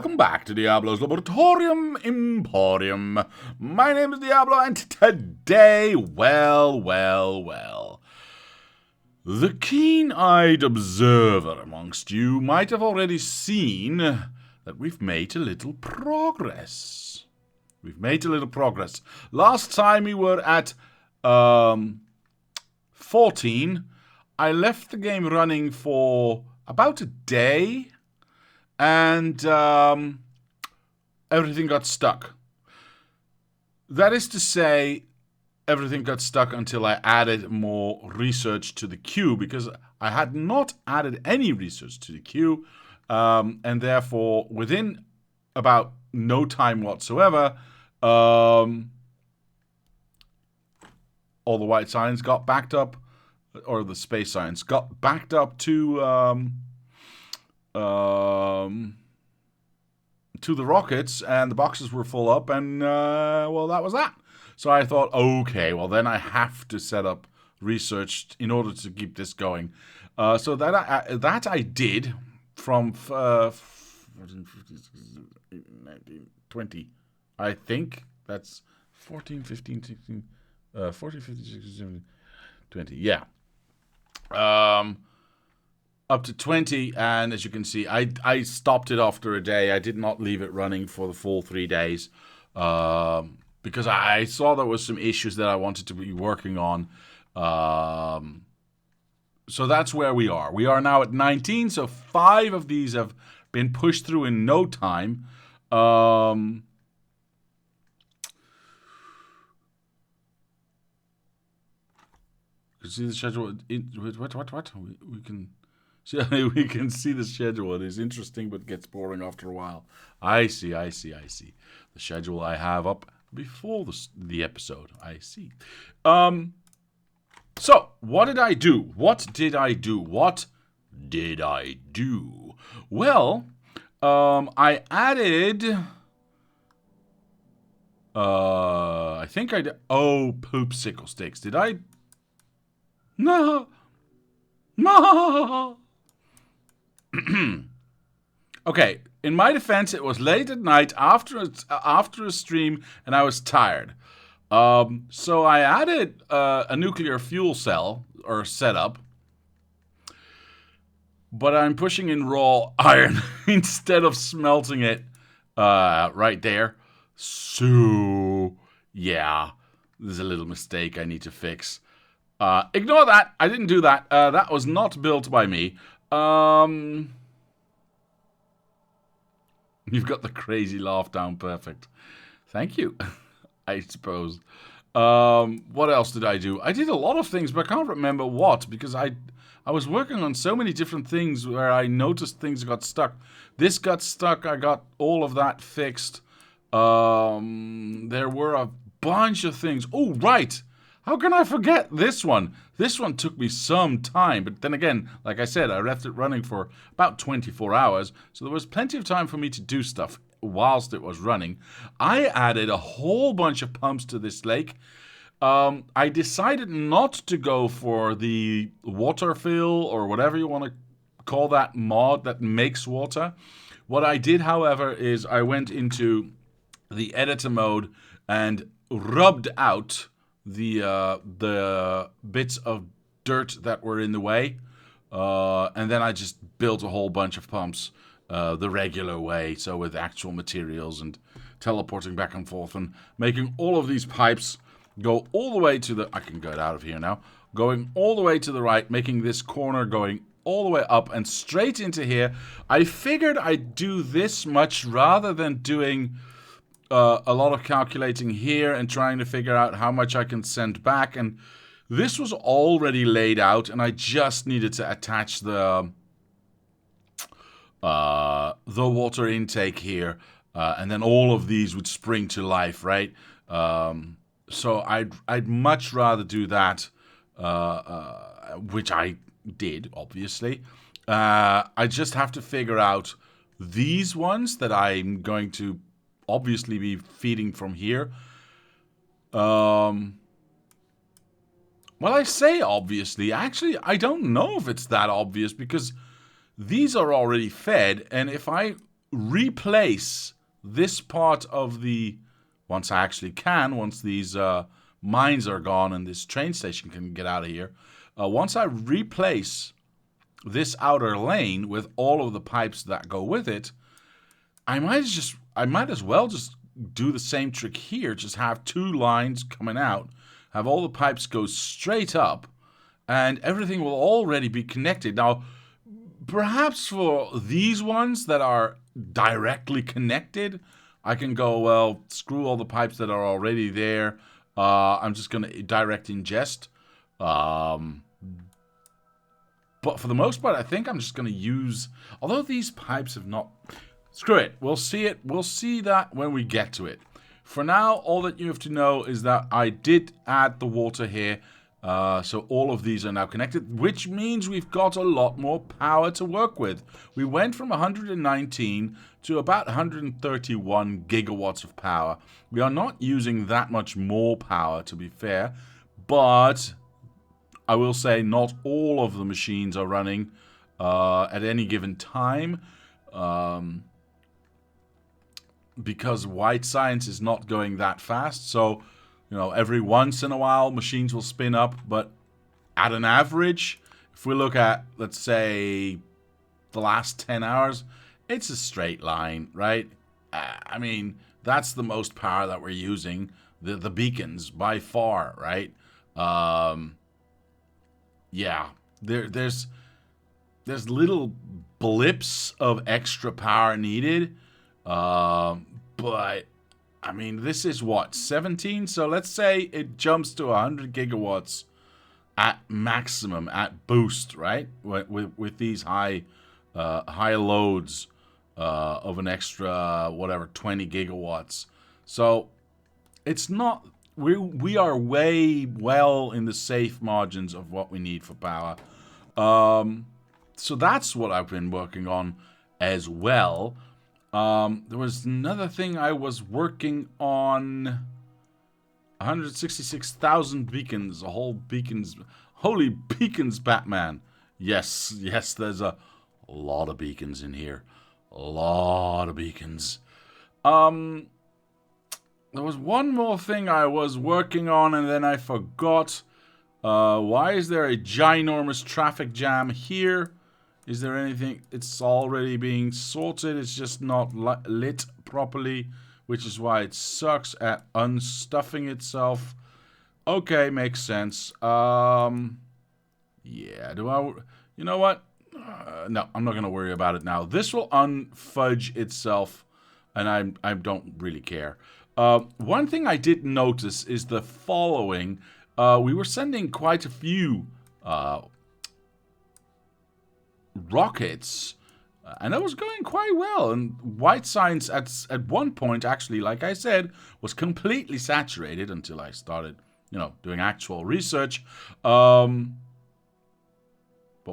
welcome back to Diablo's Laboratorium Emporium. My name is Diablo, and today, well, the keen-eyed observer amongst you might have already seen that we've made a little progress. Last time we were at 14. I left the game running for about a day. And everything got stuck. That is to say, everything got stuck until I added more research to the queue, because I had not added any research to the queue, and therefore, within about no time whatsoever, all the white science got backed up, or the space science got backed up to the rockets, and the boxes were full up, and well, that was that. So I thought, okay, well then I have to set up research in order to keep this going. So that I did from 14, 15, 16, 19, 20. I think that's 14, 15, 16, 14, 15, 16, 17, 20. Yeah. Up to 20, and as you can see, I stopped it after a day. I did not leave it running for the full 3 days, because I saw there was some issues that I wanted to be working on. So that's where we are. We are now at 19, so 5 of these have been pushed through in no time. You can see the schedule. What? We can... So we can see the schedule. It is interesting, but gets boring after a while. I see. The schedule I have up before the episode. I see. So, what did I do? Well, I added... I think I did... Oh, poop sickle sticks. Did I... No. Okay, in my defense, it was late at night after a stream, and I was tired. So I added a nuclear fuel cell, or setup, but I'm pushing in raw iron instead of smelting it right there. So, yeah, there's a little mistake I need to fix. Ignore that. I didn't do that. That was not built by me. You've got the crazy laugh down perfect. Thank you, I suppose. What else did I do? I did a lot of things, but I can't remember what, because I was working on so many different things where I noticed things got stuck. This got stuck. I got all of that fixed. There were a bunch of things. Oh, right. How can I forget this one? This one took me some time, but then again, like I said, I left it running for about 24 hours, so there was plenty of time for me to do stuff whilst it was running. I added a whole bunch of pumps to this lake. I decided not to go for the water fill, or whatever you want to call that mod that makes water. What I did, however, is I went into the editor mode and rubbed out the bits of dirt that were in the way, and then I just built a whole bunch of pumps the regular way, so with actual materials and teleporting back and forth and making all of these pipes go all the way to the... I can get out of here now. Going all the way to the right, making this corner going all the way up and straight into here. I figured I'd do this much rather than doing... a lot of calculating here and trying to figure out how much I can send back, and this was already laid out, and I just needed to attach the water intake here, and then all of these would spring to life, right? So I'd much rather do that, which I did, obviously. I just have to figure out these ones that I'm going to obviously be feeding from here. Well, I say obviously. Actually, I don't know if it's that obvious, because these are already fed, and if I replace this part of the, once I actually can, once these mines are gone and this train station can get out of here, once I replace this outer lane with all of the pipes that go with it, I might as well just do the same trick here. Just have 2 lines coming out, have all the pipes go straight up, and everything will already be connected. Now, perhaps for these ones that are directly connected, I can go, well, screw all the pipes that are already there. I'm just going to direct ingest. But for the most part, I think I'm just going to use... Although these pipes have not... Screw it. We'll see it. We'll see that when we get to it. For now, all that you have to know is that I did add the water here. So all of these are now connected, which means we've got a lot more power to work with. We went from 119 to about 131 gigawatts of power. We are not using that much more power, to be fair, but I will say not all of the machines are running at any given time, because white science is not going that fast. So, you know, every once in a while machines will spin up, but at an average, if we look at, let's say, the last 10 hours, it's a straight line, right? I mean, that's the most power that we're using, the beacons, by far, right? Yeah, there's little blips of extra power needed, but I mean, this is what, 17? So let's say it jumps to 100 gigawatts at maximum, at boost, right? With these high loads of an extra, whatever, 20 gigawatts. So it's not... We are way well in the safe margins of what we need for power. So that's what I've been working on as well. There was another thing I was working on. 166,000 beacons. A whole beacons. Holy beacons, Batman. Yes, there's a lot of beacons in here. A lot of beacons. There was one more thing I was working on and then I forgot. Why is there a ginormous traffic jam here? Is there anything? It's already being sorted. It's just not lit properly, which is why it sucks at unstuffing itself. Okay, makes sense. Yeah, you know what? No, I'm not going to worry about it now. This will unfudge itself, and I don't really care. One thing I did notice is the following. We were sending quite a few rockets, and that was going quite well. And white science at one point, actually, like I said, was completely saturated until I started, you know, doing actual research. But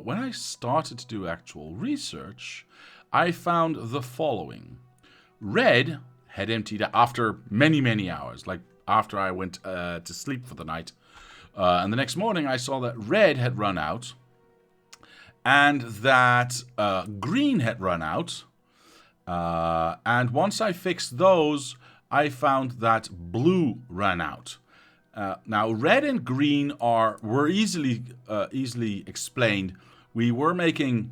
when I started to do actual research, I found the following. Red had emptied out after many, many hours, like after I went to sleep for the night. And the next morning I saw that red had run out and that green had run out. And once I fixed those, I found that blue ran out. Now, red and green were easily explained. We were making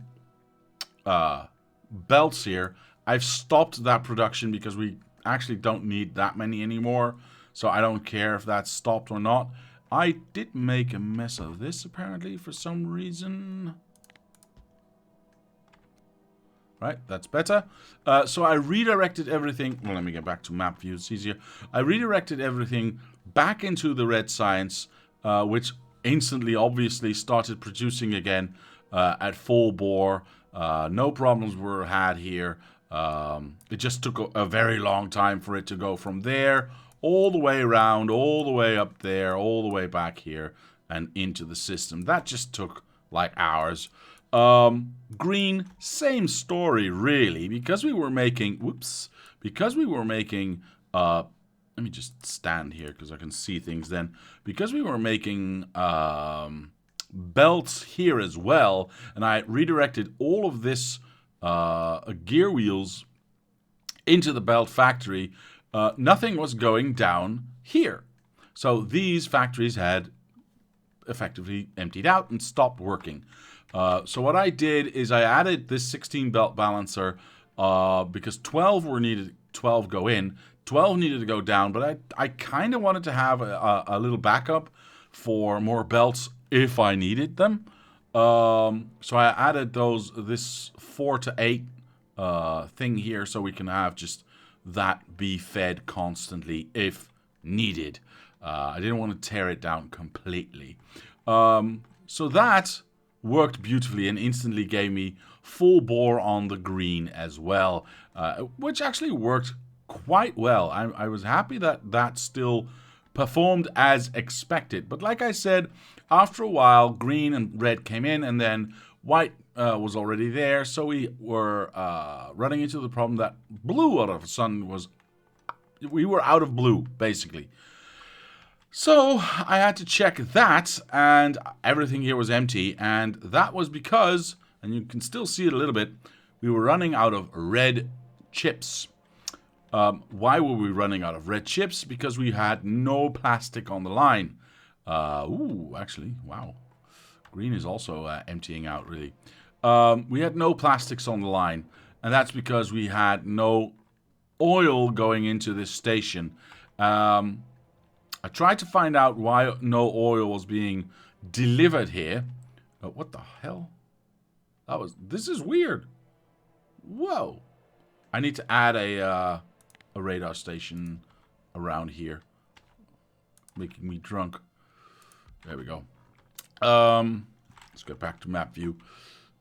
belts here. I've stopped that production because we actually don't need that many anymore. So I don't care if that's stopped or not. I did make a mess of this, apparently, for some reason. Right, that's better. So I redirected everything. Well, let me get back to map view. It's easier. I redirected everything back into the red science, which instantly, obviously, started producing again at full bore. No problems were had here. It just took a very long time for it to go from there all the way around, all the way up there, all the way back here, and into the system. That just took like hours. Green, same story, really, because we were making, let me just stand here because I can see things then. Because we were making belts here as well, and I redirected all of this gear wheels into the belt factory, nothing was going down here. So these factories had effectively emptied out and stopped working. So what I did is I added this 16 belt balancer because 12 were needed, 12 go in, 12 needed to go down, but I kind of wanted to have a little backup for more belts if I needed them. So I added this 4 to 8 thing here so we can have just that be fed constantly if needed. I didn't want to tear it down completely. So that worked beautifully and instantly gave me full bore on the green as well, which actually worked quite well. I was happy that that still performed as expected. But like I said, after a while, green and red came in, and then white was already there. So we were running into the problem that blue all of a sudden we were out of blue, basically. So I had to check that, and everything here was empty, and that was because, and you can still see it a little bit, we were running out of red chips. Why were we running out of red chips? Because we had no plastic on the line. Actually, wow. Green is also emptying out, really. We had no plastics on the line, and that's because we had no oil going into this station. I tried to find out why no oil was being delivered here. What the hell? This is weird. Whoa. I need to add a radar station around here. Making me drunk. There we go. Let's get back to map view.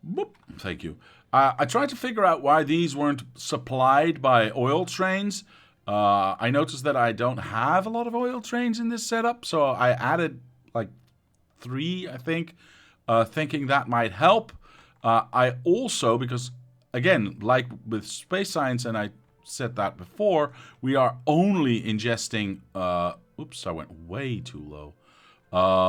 Boop. Thank you. I tried to figure out why these weren't supplied by oil trains. I noticed that I don't have a lot of oil trains in this setup, so I added like 3, I think, thinking that might help. I also, because again, like with space science, and I said that before, we are only ingesting, oops, I went way too low.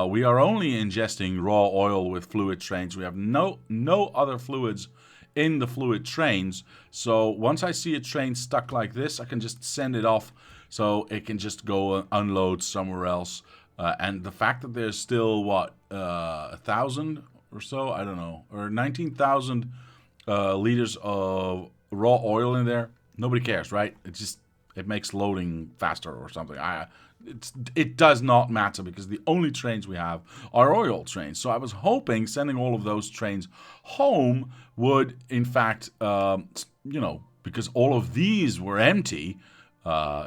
We are only ingesting raw oil with fluid trains. We have no other fluids in the fluid trains. So once I see a train stuck like this, I can just send it off so it can just go unload somewhere else. And the fact that there's still, 1,000 or so, I don't know, or 19,000 liters of raw oil in there, nobody cares, right? It makes loading faster or something. It does not matter because the only trains we have are oil trains. So I was hoping sending all of those trains home would, in fact, because all of these were empty,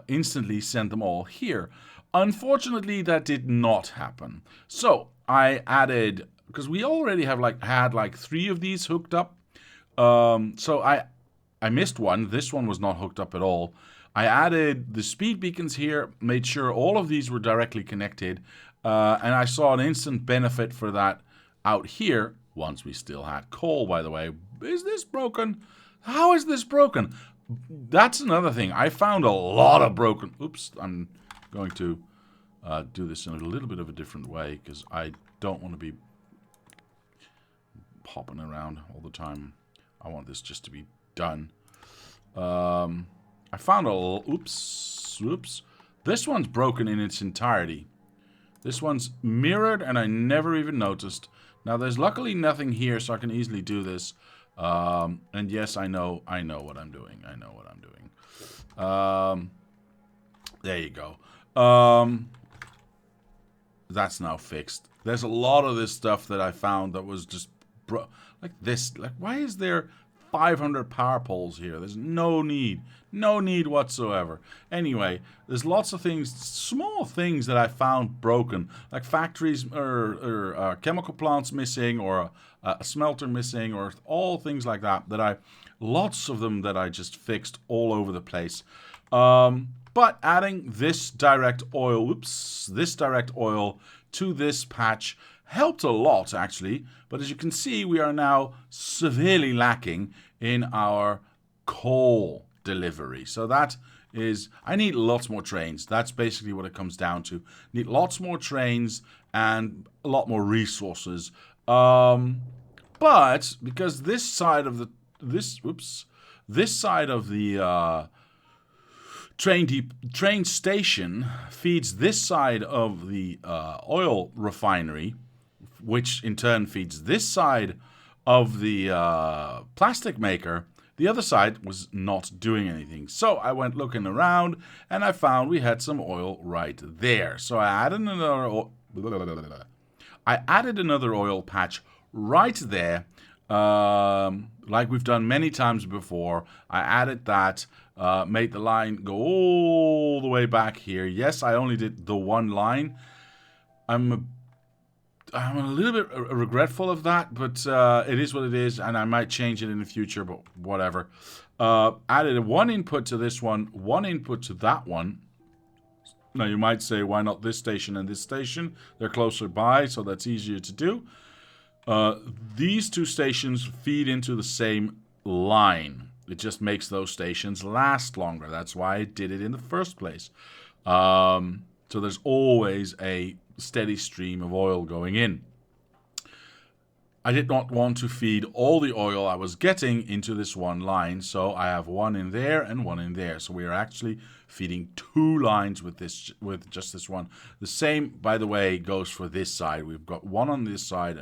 instantly send them all here. Unfortunately, that did not happen. So I added, because we already had 3 of these hooked up. So I missed one. This one was not hooked up at all. I added the speed beacons here, made sure all of these were directly connected, and I saw an instant benefit for that out here, once we still had coal, by the way. Is this broken? How is this broken? That's another thing. I found a lot of broken... Oops, I'm going to do this in a little bit of a different way, because I don't want to be hopping around all the time. I want this just to be done. I found oops. This one's broken in its entirety. This one's mirrored, and I never even noticed. Now, there's luckily nothing here, so I can easily do this. And yes, I know what I'm doing. I know what I'm doing. There you go. That's now fixed. There's a lot of this stuff that I found that was just like this. Like, why is there 500 power poles here? There's no need. No need whatsoever. Anyway, there's lots of things, small things that I found broken, like factories or chemical plants missing, or a smelter missing, or all things like that. Lots of them that I just fixed all over the place. But adding this direct oil, to this patch helped a lot, actually. But as you can see, we are now severely lacking in our coal delivery. So that is, I need lots more trains. That's basically what it comes down to. Need lots more trains and a lot more resources. But because this side of the train station feeds this side of the oil refinery, which in turn feeds this side of the plastic maker. The other side was not doing anything. So I went looking around and I found we had some oil right there. So I added another oil patch right there, like we've done many times before. I added that, made the line go all the way back here. Yes, I only did the one line. I'm a little bit regretful of that, but it is what it is, and I might change it in the future, but whatever. Added one input to this one input to that one. Now, you might say, why not this station and this station? They're closer by, so that's easier to do. These two stations feed into the same line. It just makes those stations last longer. That's why I did it in the first place. So there's always a steady stream of oil going in. I did not want to feed all the oil I was getting into this one line, so I have one in there and one in there. So we are actually feeding two lines with just this one. The same, by the way, goes for this side. We've got one on this side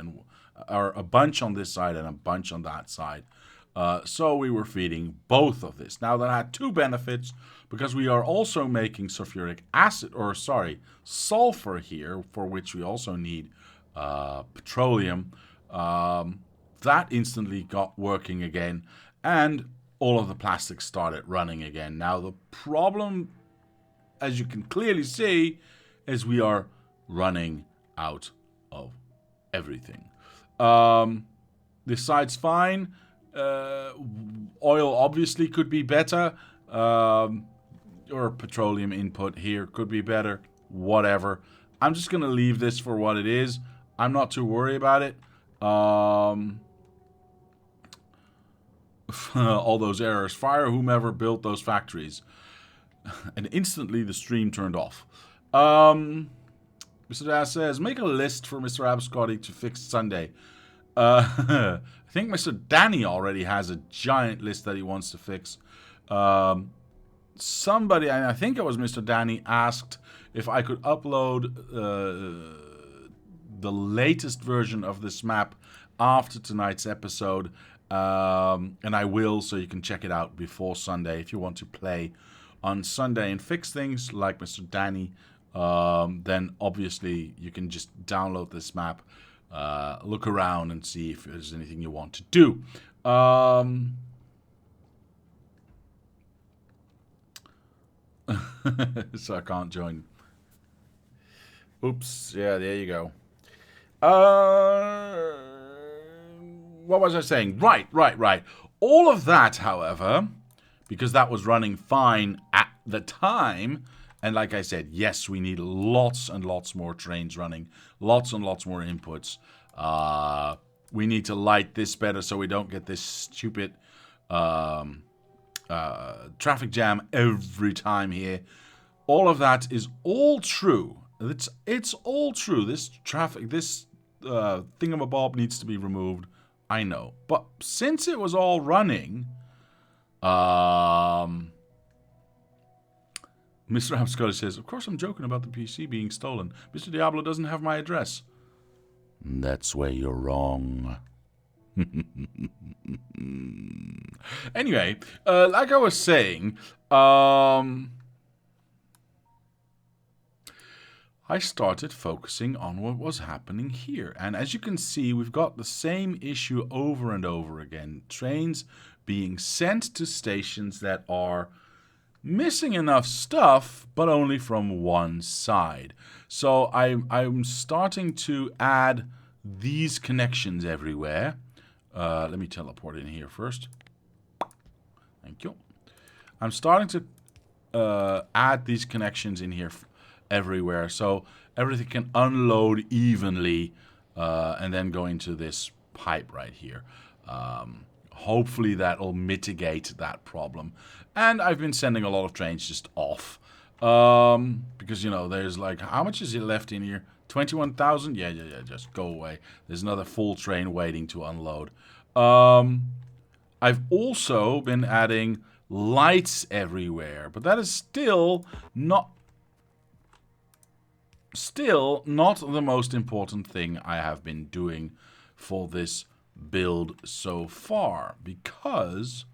or a bunch on this side and a bunch on that side. So we were feeding both of this. Now that had two benefits, because we are also making sulfuric acid, sulfur here, for which we also need petroleum. That instantly got working again, and all of the plastics started running again. Now the problem, as you can clearly see, is we are running out of everything. This side's fine. Oil obviously could be better, or petroleum input here could be better, whatever. I'm just going to leave this for what it is. I'm not too worried about it. All those errors. Fire whomever built those factories. And instantly the stream turned off. Mr. Das says, make a list for Mr. Abscotty to fix Sunday. I think Mr. Danny already has a giant list that he wants to fix. Somebody, I think it was Mr. Danny, asked if I could upload the latest version of this map after tonight's episode. And I will, so you can check it out before Sunday. If you want to play on Sunday and fix things like Mr. Danny, then obviously you can just download this map, look around and see if there's anything you want to do. So I can't join. Oops. Yeah, there you go. What was I saying? Right. All of that, however, because that was running fine at the time, and like I said, yes, we need lots and lots more trains running, lots and lots more inputs. We need to light this better so we don't get this stupid traffic jam every time here. All of that is all true. It's all true. This thingamabob needs to be removed. I know. But since it was all running, Mr. Abscotty says, of course I'm joking about the PC being stolen. Mr. Diablo doesn't have my address. That's where you're wrong. Anyway, like I was saying, I started focusing on what was happening here. And as you can see, we've got the same issue over and over again. Trains being sent to stations that are missing enough stuff, but only from one side. So I'm starting to add these connections everywhere. Let me teleport in here first. Thank you. I'm starting to add these connections in here everywhere, so everything can unload evenly and then go into this pipe right here. Hopefully that'll mitigate that problem. And I've been sending a lot of trains just off because, you know, there's like, how much is it left in here? 21,000? Yeah, just go away. There's another full train waiting to unload. I've also been adding lights everywhere. But that is still not the most important thing I have been doing for this build so far, because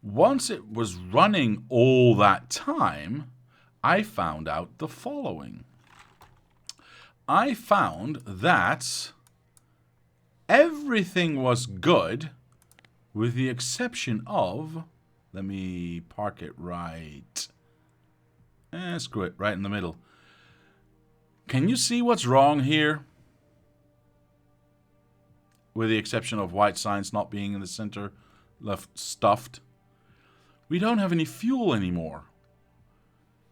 once it was running all that time, I found out the following. I found that everything was good with the exception of, let me park it right, screw it, right in the middle. Can you see what's wrong here? With the exception of white signs not being in the center, left stuffed. We don't have any fuel anymore.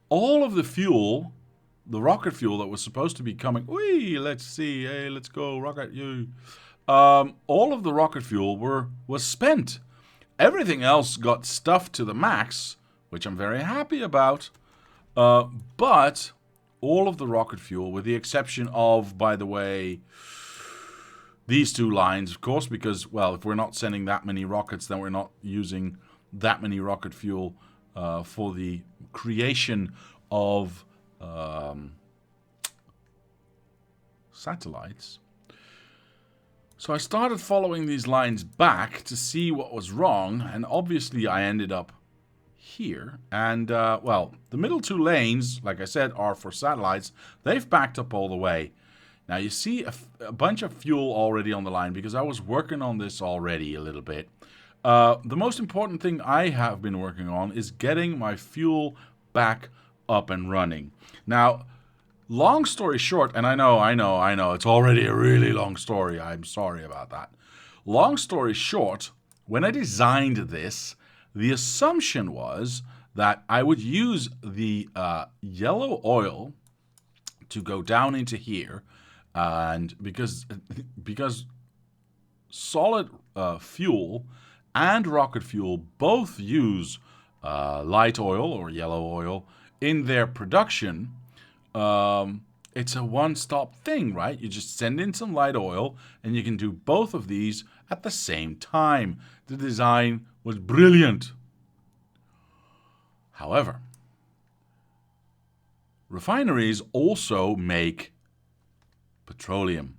All of the fuel, the rocket fuel that was supposed to be coming, whee, let's see, hey, let's go, rocket, you. All of the rocket fuel was spent. Everything else got stuffed to the max, which I'm very happy about. But all of the rocket fuel, with the exception of, by the way, these two lines, of course, because, well, if we're not sending that many rockets, then we're not using that many rocket fuel for the creation of satellites. So I started following these lines back to see what was wrong, and obviously I ended up here. And, well, the middle two lanes, like I said, are for satellites. They've backed up all the way. Now, you see a bunch of fuel already on the line, because I was working on this already a little bit. The most important thing I have been working on is getting my fuel back up and running. Now, long story short, and I know, it's already a really long story. I'm sorry about that. Long story short, when I designed this, the assumption was that I would use the yellow oil to go down into here, and because solid fuel and rocket fuel both use light oil or yellow oil in their production, it's a one-stop thing, right? You just send in some light oil and you can do both of these at the same time. The design was brilliant. However, refineries also make petroleum.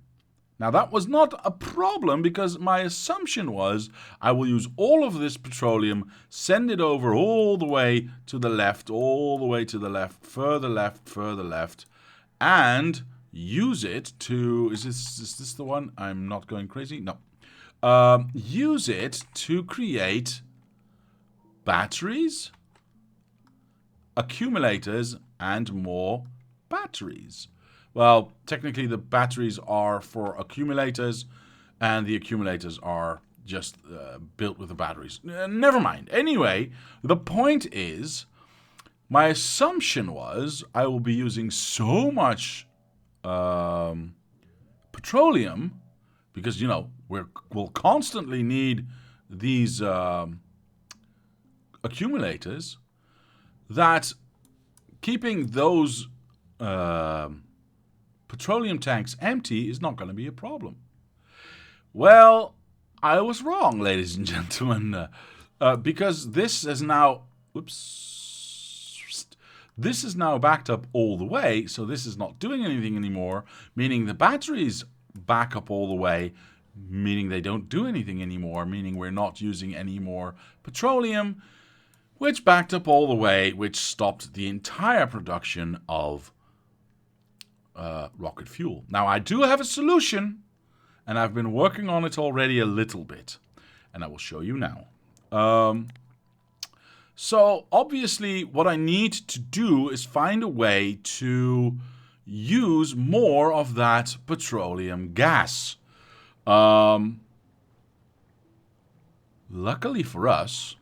Now, that was not a problem, because my assumption was I will use all of this petroleum, send it over all the way to the left, further left, and use it to... Is this the one? I'm not going crazy? No. Use it to create batteries, accumulators, and more batteries. Well, technically the batteries are for accumulators, and the accumulators are just built with the batteries. Never mind. Anyway, the point is, my assumption was I will be using so much petroleum, because, you know, we'll constantly need these accumulators, that keeping those petroleum tanks empty is not going to be a problem. Well, I was wrong, ladies and gentlemen, because this is now... This is now backed up all the way, so this is not doing anything anymore, meaning the batteries back up all the way, meaning they don't do anything anymore, meaning we're not using any more petroleum, which backed up all the way, which stopped the entire production of rocket fuel. Now, I do have a solution, and I've been working on it already a little bit, and I will show you now. So, obviously, what I need to do is find a way to use more of that petroleum gas. Luckily for us,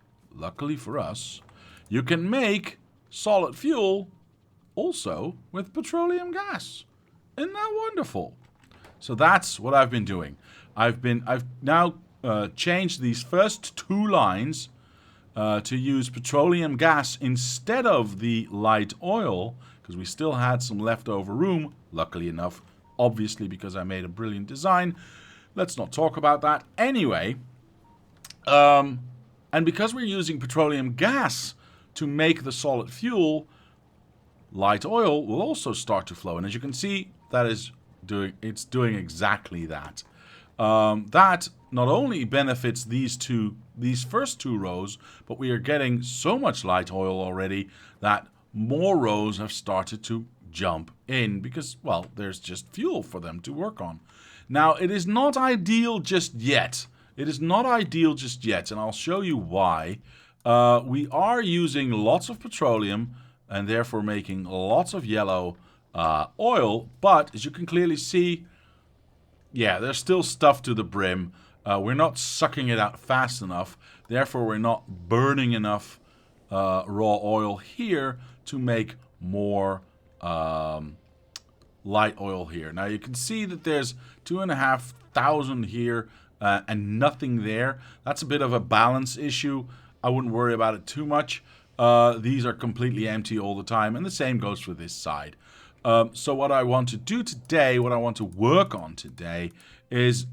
you can make solid fuel also with petroleum gas. Isn't that wonderful? So that's what I've been doing. I've now changed these first two lines to use petroleum gas instead of the light oil, because we still had some leftover room, luckily enough, obviously because I made a brilliant design. Let's not talk about that. Anyway, And because we're using petroleum gas to make the solid fuel, light oil will also start to flow. And as you can see, it's doing exactly that. That not only benefits these first two rows, but we are getting so much light oil already that more rows have started to jump in because, well, there's just fuel for them to work on. Now, it is not ideal just yet. It is not ideal just yet, and I'll show you why. We are using lots of petroleum and therefore making lots of yellow oil, but as you can clearly see, yeah, there's still stuff to the brim. We're not sucking it out fast enough, therefore we're not burning enough raw oil here to make more light oil here. Now you can see that there's 2,500 here and nothing there. That's a bit of a balance issue. I wouldn't worry about it too much. These are completely empty all the time, and the same goes for this side. So what I want to do today, what I want to work on today, is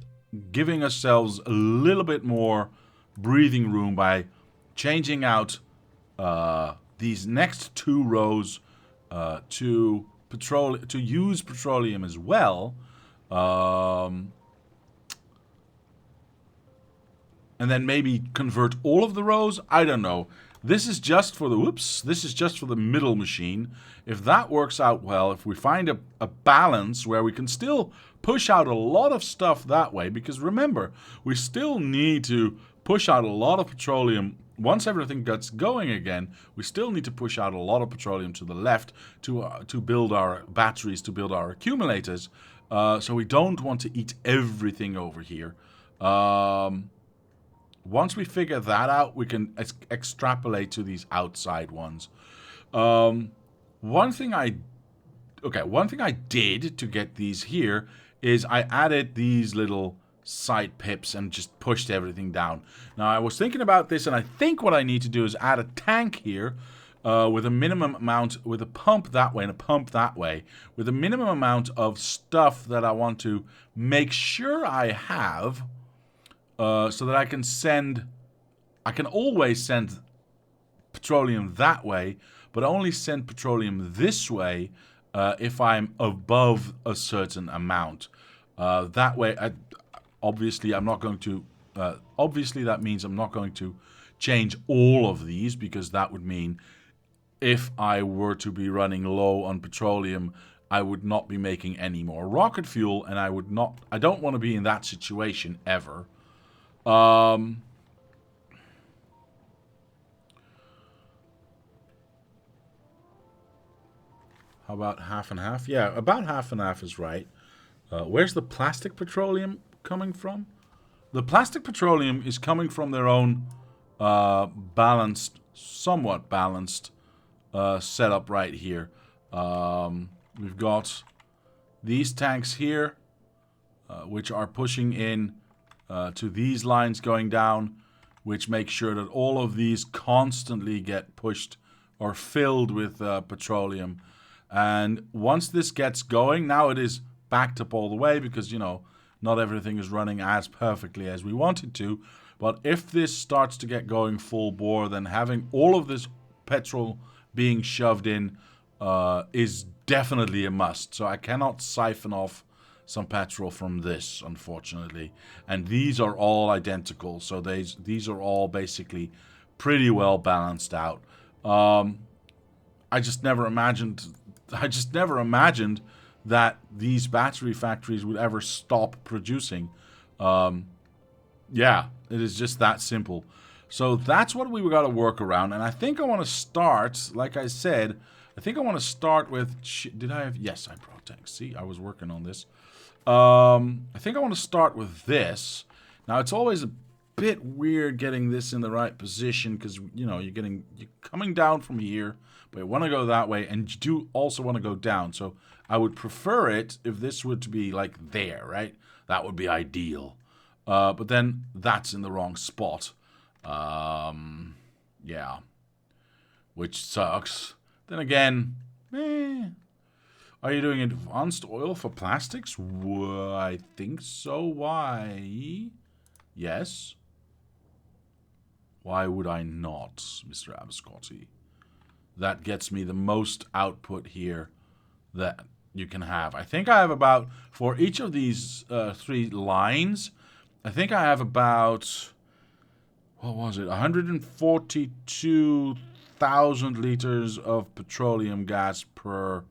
giving ourselves a little bit more breathing room by changing out these next two rows to use petroleum as well. And then maybe convert all of the rows. I don't know. This is just for the middle machine. If that works out well, if we find a balance where we can still push out a lot of stuff that way, because remember, we still need to push out a lot of petroleum. Once everything gets going again, we still need to push out a lot of petroleum to the left to build our batteries, to build our accumulators. So we don't want to eat everything over here. Once we figure that out, we can extrapolate to these outside ones. One thing I did to get these here is I added these little side pips and just pushed everything down. Now I was thinking about this, and I think what I need to do is add a tank here with a minimum amount, with a pump that way and a pump that way, with a minimum amount of stuff that I want to make sure I have. So that I can always send petroleum that way, but only send petroleum this way if I'm above a certain amount. That way, obviously, I'm not going to. Obviously, that means I'm not going to change all of these, because that would mean if I were to be running low on petroleum, I would not be making any more rocket fuel, and I don't want to be in that situation ever. How about half and half? Yeah, about half and half is right. Where's the plastic petroleum coming from? The plastic petroleum is coming from their own somewhat balanced setup right here. We've got these tanks here, which are pushing in to these lines going down, which make sure that all of these constantly get pushed or filled with petroleum. And once this gets going, now it is backed up all the way because, you know, not everything is running as perfectly as we want it to. But if this starts to get going full bore, then having all of this petrol being shoved in is definitely a must. So I cannot siphon off some petrol from this, unfortunately. And these are all identical, so these are all basically pretty well balanced out. I just never imagined that these battery factories would ever stop producing. Yeah, it is just that simple. So that's what we got to work around. And I think I want to start, like I said, I think I want to start with, yes, I brought tanks. See, I was working on this. I think I want to start with this. Now, it's always a bit weird getting this in the right position because, you know, you're coming down from here, but you want to go that way, and you do also want to go down. So I would prefer it if this were to be like there, right? That would be ideal. But then that's in the wrong spot. Yeah. Which sucks. Then again, Are you doing advanced oil for plastics? I think so. Why? Yes. Why would I not, Mr. Abiscotti? That gets me the most output here that you can have. I think I have about, for each of these 3 lines, I think I have about, what was it, 142,000 liters of petroleum gas per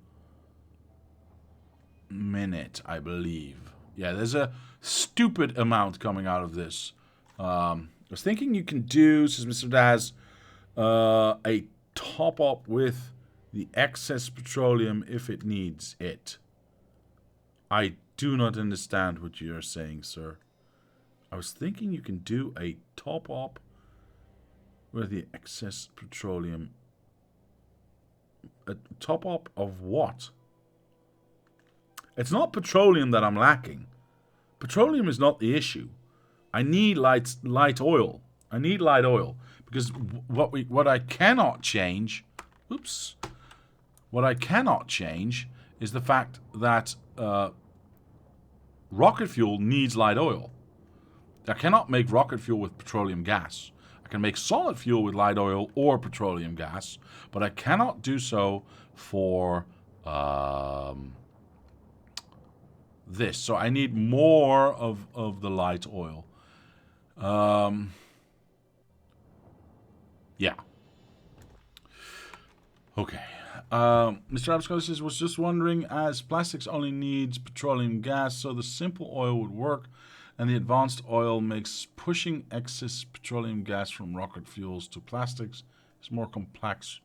minute, I believe. Yeah, there's a stupid amount coming out of this. I was thinking you can do, says Mr. Daz, a top up with the excess petroleum if it needs it. I do not understand what you are saying, sir. I was thinking you can do a top up with the excess petroleum. A top up of what? It's not petroleum that I'm lacking. Petroleum is not the issue. I need light oil. I need light oil because what I cannot change. Oops. What I cannot change is the fact that rocket fuel needs light oil. I cannot make rocket fuel with petroleum gas. I can make solid fuel with light oil or petroleum gas, but I cannot do so for this. So I need more of the light oil. Yeah. Okay. Mr. Abscott says, was just wondering, as plastics only needs petroleum gas, so the simple oil would work, and the advanced oil makes pushing excess petroleum gas from rocket fuels to plastics is more complex.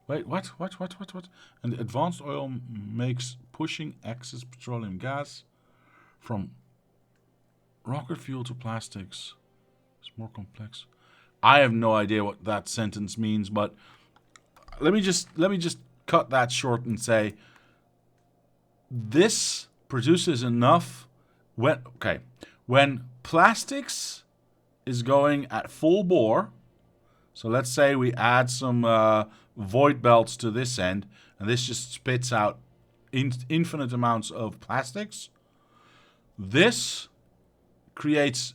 Wait, what? And the advanced oil makes pushing excess petroleum gas from rocket fuel to plastics is more complex. I have no idea what that sentence means, but let me just cut that short and say this produces enough when plastics is going at full bore. So let's say we add some void belts to this end, and this just spits out infinite amounts of plastics. This creates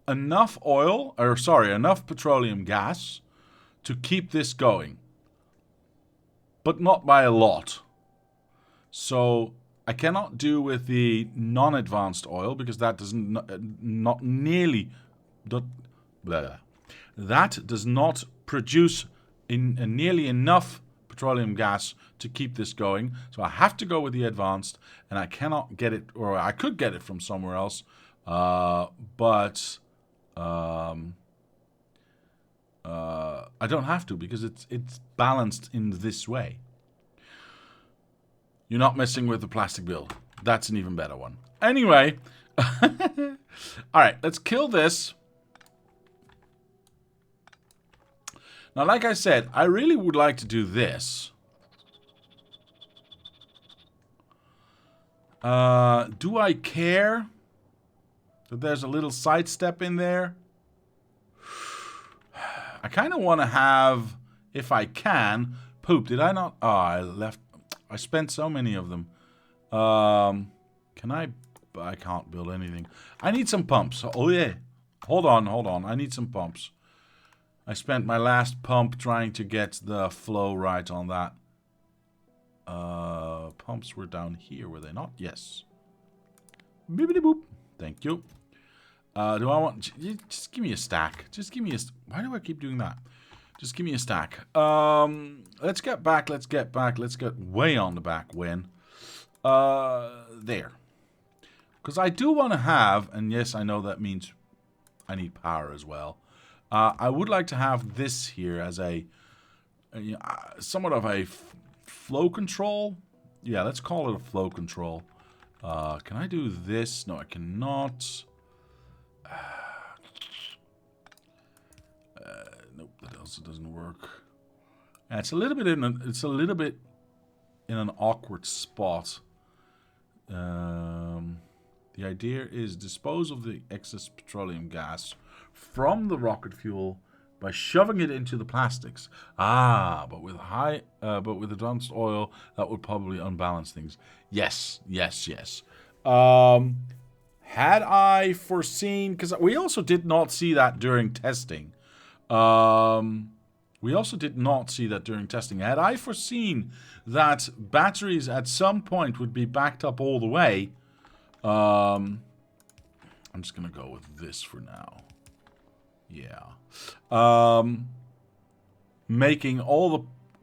enough enough petroleum gas to keep this going, but not by a lot. So I cannot do with the non-advanced oil because that does not nearly that does not produce nearly enough petroleum gas to keep this going. So I have to go with the advanced, and I cannot get it, or I could get it from somewhere else, but I don't have to because it's balanced in this way. You're not messing with the plastic build. That's an even better one. Anyway, all right, let's kill this. Now, like I said, I really would like to do this. Do I care that there's a little sidestep in there? I kind of want to have, if I can, poop. Did I not? Oh, I spent so many of them. Can I can't build anything. I need some pumps. Oh, yeah. Hold on. I need some pumps. I spent my last pump trying to get the flow right on that. Pumps were down here, were they not? Yes. Bibbidi boop. Thank you. Do I want... Just give me a stack. Just give me a... Why do I keep doing that? Just give me a stack. Let's get back. Let's get way on the back when. There. Because I do want to have... And yes, I know that means I need power as well. I would like to have this here as a somewhat of a flow control. Yeah, let's call it a flow control. Can I do this? No, I cannot. Nope, that also doesn't work. Yeah, it's a little bit in an awkward spot. The idea is dispose of the excess petroleum gas from the rocket fuel by shoving it into the plastics. But with advanced oil, that would probably unbalance things. Yes. Had I foreseen, because we also did not see that during testing. We also did not see that during testing. Had I foreseen that batteries at some point would be backed up all the way, I'm just going to go with this for now. Yeah. Making all the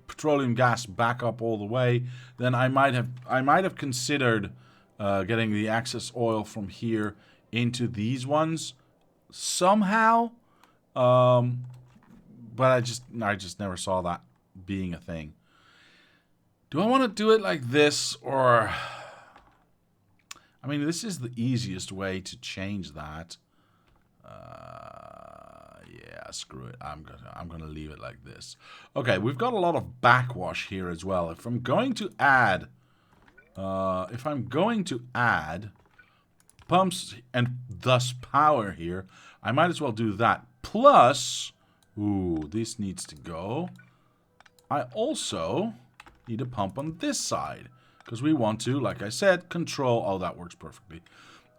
petroleum gas back up all the way, then I might have considered getting the excess oil from here into these ones somehow. But I just never saw that being a thing. Do I want to do it like this, or I mean, this is the easiest way to change that. Yeah, screw it. I'm gonna leave it like this. Okay, we've got a lot of backwash here as well. If I'm going to add, pumps and thus power here, I might as well do that. Plus, ooh, this needs to go. I also need a pump on this side because we want to, like I said, control. Oh, that works perfectly.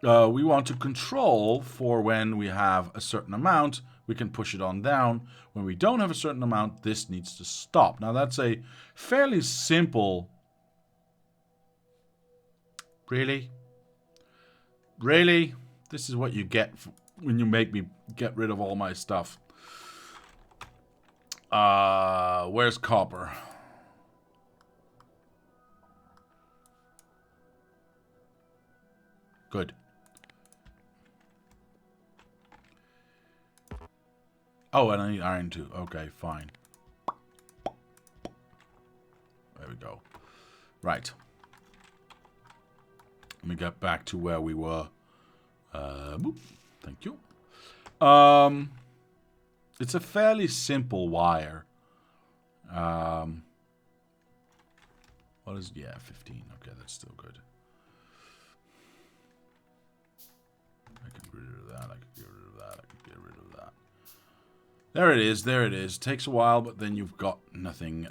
We want to control for when we have a certain amount, we can push it on down. When we don't have a certain amount, this needs to stop. Now, that's a fairly simple... Really? Really? This is what you get when you make me get rid of all my stuff. Where's copper? Good. Oh, and I need iron too. Okay, fine. There we go. Right. Let me get back to where we were. Boop. Thank you. It's a fairly simple wire. What is... Yeah, 15. Okay, that's still good. I can get rid of that. I can get rid of that. I can get rid of that. There it is. There it is. Takes a while, but then you've got nothing.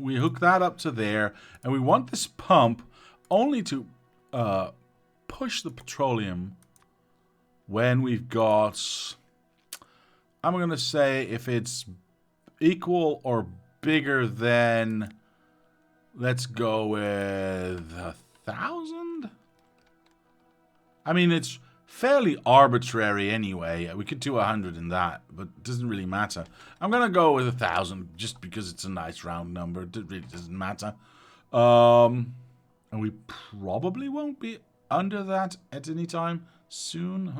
We hook that up to there. And we want this pump only to push the petroleum when we've got... I'm going to say if it's equal or bigger than... Let's go with 1,000? I mean, it's fairly arbitrary anyway. We could do 100 in that, but it doesn't really matter. I'm going to go with 1,000 just because it's a nice round number. It really doesn't matter. And we probably won't be under that at any time soon.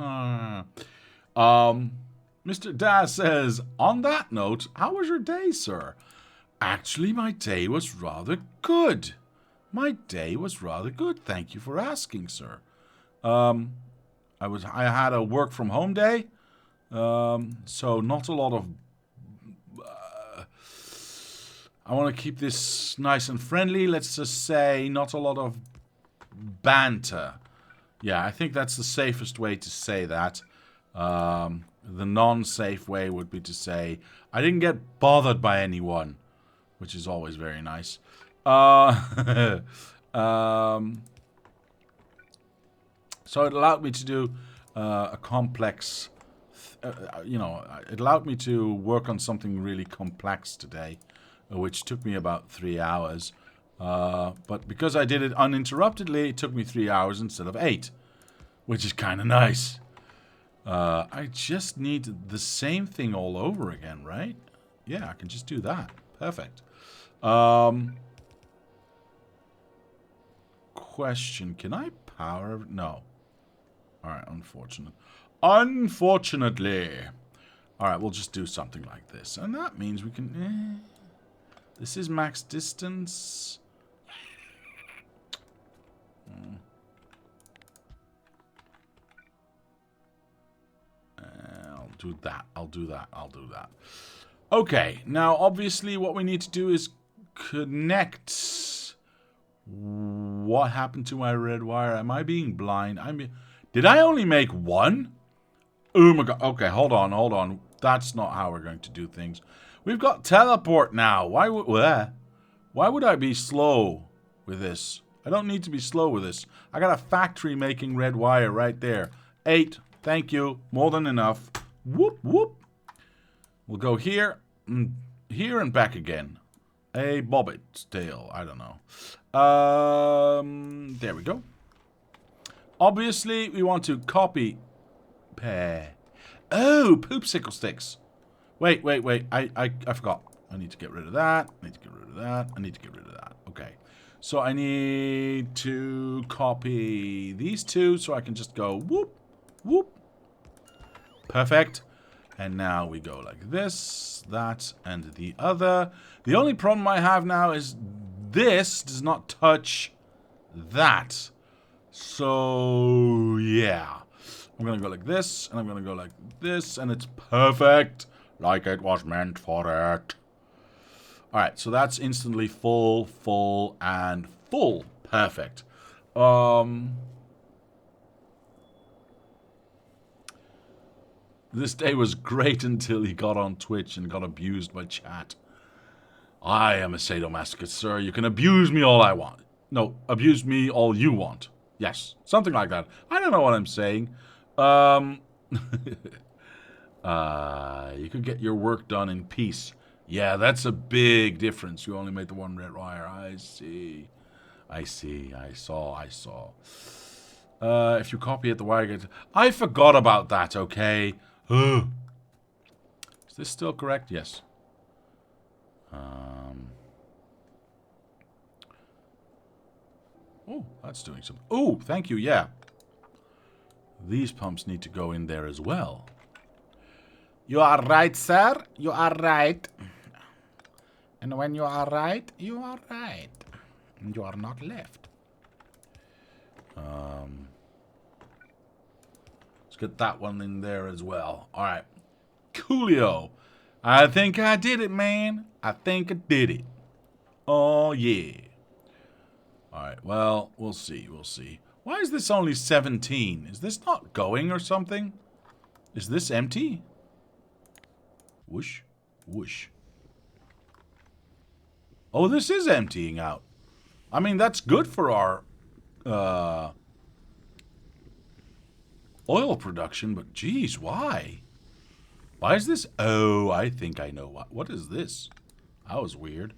Mr. Daz says, on that note, how was your day, sir? Actually, my day was rather good. My day was rather good. Thank you for asking, sir. I had a work from home day, so not a lot of... I want to keep this nice and friendly. Let's just say not a lot of banter. Yeah, I think that's the safest way to say that. The non-safe way would be to say, I didn't get bothered by anyone, which is always very nice. So it allowed me to do a complex, it allowed me to work on something really complex today, which took me about 3 hours. But because I did it uninterruptedly, it took me 3 hours instead of 8, which is kind of nice. I just need the same thing all over again, right? Yeah, I can just do that. Perfect. Question, can I power... No. Alright, unfortunate. Unfortunately. Alright, we'll just do something like this. And that means we can... This is max distance. I'll do that. I'll do that. I'll do that. Okay, now obviously what we need to do is connect. What happened to my red wire? Am I being blind? Did I only make one? Oh my god. Okay, hold on, hold on. That's not how we're going to do things. We've got teleport now. Why would I be slow with this? I don't need to be slow with this. I got a factory making red wire right there. 8. Thank you. More than enough. Whoop, whoop. We'll go here, here and back again. A bobbit tail, I don't know. There we go. Obviously, we want to copy... Oh, poopsicle sticks. Wait. I forgot. I need to get rid of that. I need to get rid of that. I need to get rid of that. Okay. So I need to copy these two so I can just go whoop, whoop. Perfect. And now we go like this, that, and the other. The only problem I have now is this does not touch that. So, yeah. I'm going to go like this, and I'm going to go like this, and it's perfect. Like it was meant for it. Alright, so that's instantly full, full, and full. Perfect. This day was great until he got on Twitch and got abused by chat. I am a sadomasochist, sir. You can abuse me all I want. No, abuse me all you want. Yes, something like that. I don't know what I'm saying. You could get your work done in peace. Yeah, that's a big difference. You only made the one red wire. I see. I saw. If you copy it, the wire gets... I forgot about that, okay? Is this still correct? Yes. Oh, that's doing something. Oh, thank you, yeah. These pumps need to go in there as well. You are right, sir. You are right. And when you are right, you are right. And you are not left. Let's get that one in there as well. Alright. Coolio. I think I did it, man. I think I did it. Oh, yeah. Alright, well, we'll see. Why is this only 17? Is this not going or something? Is this empty? Whoosh. Whoosh. Oh, this is emptying out. I mean, that's good for our oil production, but geez, why? Why is this? Oh, I think I know what. What is this? That was weird.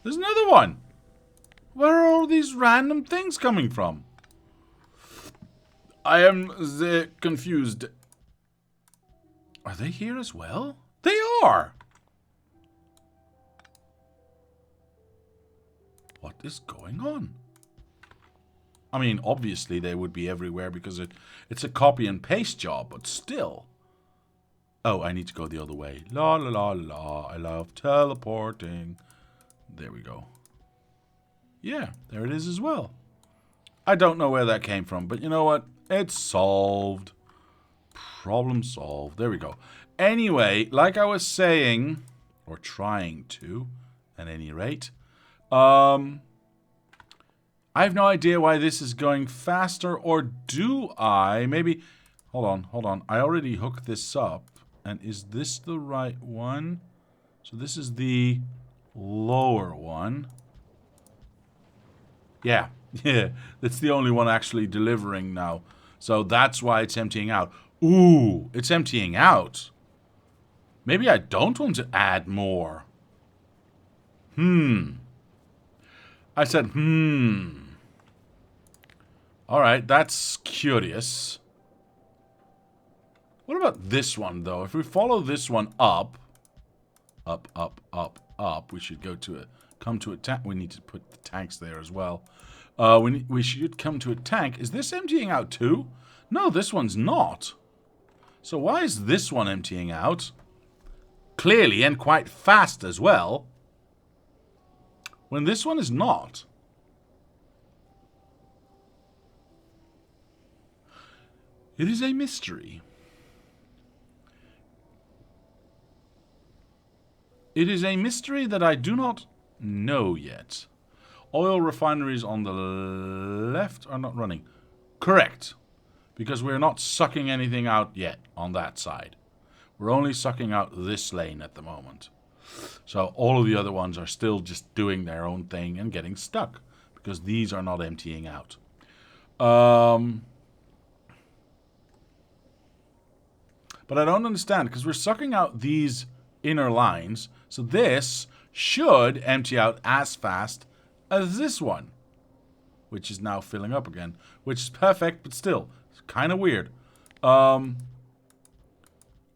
There's another one. Where are all these random things coming from? I am confused. Are they here as well? They are. What is going on? I mean, obviously they would be everywhere because it's a copy and paste job, but still. Oh, I need to go the other way. La la la la. I love teleporting. There we go. Yeah, there it is as well. I don't know where that came from, but you know what? It's solved. Problem solved. There we go. Anyway, like I was saying, or trying to, at any rate, I have no idea why this is going faster, or do I? Maybe, hold on. I already hooked this up, and is this the right one? So this is the lower one. Yeah, that's the only one actually delivering now. So that's why it's emptying out. Ooh, it's emptying out. Maybe I don't want to add more. I said, Alright, that's curious. What about this one, though? If we follow this one up, we should go to come to a tank. We need to put the tanks there as well. We should come to a tank. Is this emptying out too? No, this one's not. So why is this one emptying out? Clearly, and quite fast as well. When this one is not. It is a mystery. It is a mystery that I do not know yet. Oil refineries on the left are not running. Correct. Because we're not sucking anything out yet on that side. We're only sucking out this lane at the moment. So all of the other ones are still just doing their own thing and getting stuck. Because these are not emptying out. But I don't understand, because we're sucking out these inner lines. So this should empty out as fast as this one, which is now filling up again, which is perfect, but still, it's kind of weird. Are